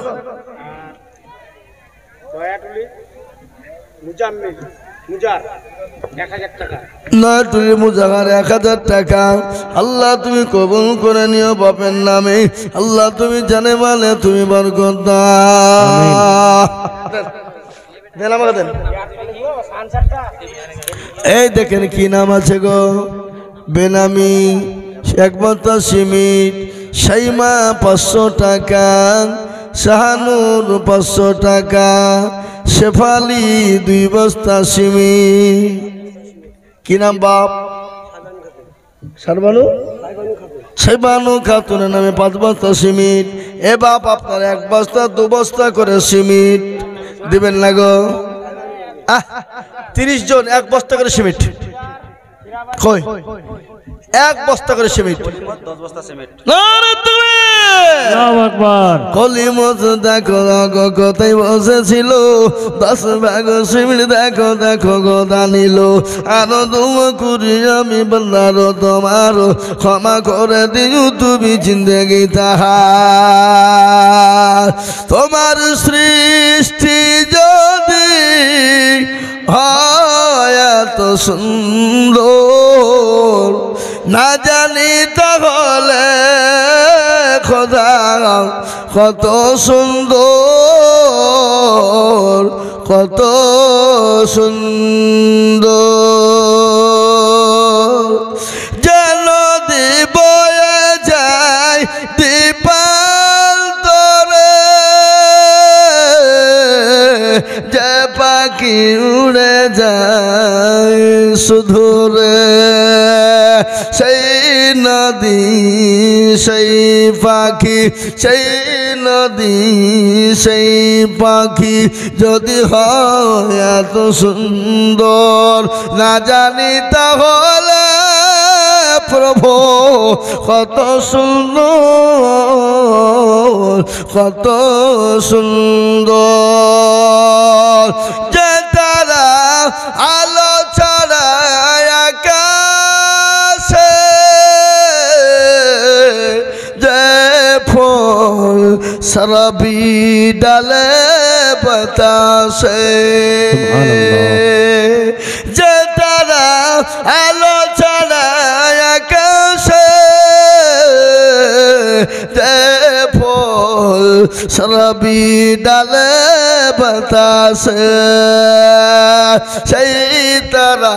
নয়টুলি মুজাহার 1000 টাকা। আল্লাহ তুমি কবুল করে নিও বাপের নামে, আল্লাহ তুমি জানে মানে তুমি বরকত দাও। দেন আমাকে দেন। এই দেখেন কি নাম আছে গো, বেনামি 1 বস্তা সিমেন্ট, সাইমা 500 টাকা, শাহানুর 500 টাকা, শেফালি 2 বস্তা সিমেন্ট। কি নাম বাপ? সারবানু সাইবানু খাতুনের নামে 5 বস্তা সিমেন্ট। এ বাপ আপনার 1 বস্তা 2 বস্তা করে সিমেন্ট দিবেন না গো? 30 জন 1 বস্তা করে সিমেন্ট, কই 1 বস্তা করে সিমেন্ট,
10 বস্তা সিমেন্ট।
আল্লাহু আকবার।
কলিমত দেখো দেখো কোথায় বসেছিল, 10 ভাগ সিমেন্ট দেখো দেখো গোদা নিল। আরো দুমো করি আমি বন্দার তোমার, ক্ষমা করে দিও তুমি জিন্দেগি তাহার। তোমার সৃষ্টি যদি হয় এত সুন্দর, না জানি তাহলে খোদা কত সুন্দর, কত সুন্দর যেন বয়ে যায় দীপাল তরে যে পাখি উড়ে যায় সুধুরে সেই নদী সেই পাখি সেই নদী সেই পাখি যদি হয় এত সুন্দর না জানি তাহলে প্রভু কত সুন্দর কত সুন্দর যে তারা আলো ছড়ায় আকাশে যে ফুল সরবি ডালে বাতাসে যে তারা আলো ছড়ায় আকাশে যে ফুল সরবি ডালে বাতাসে সেই তারা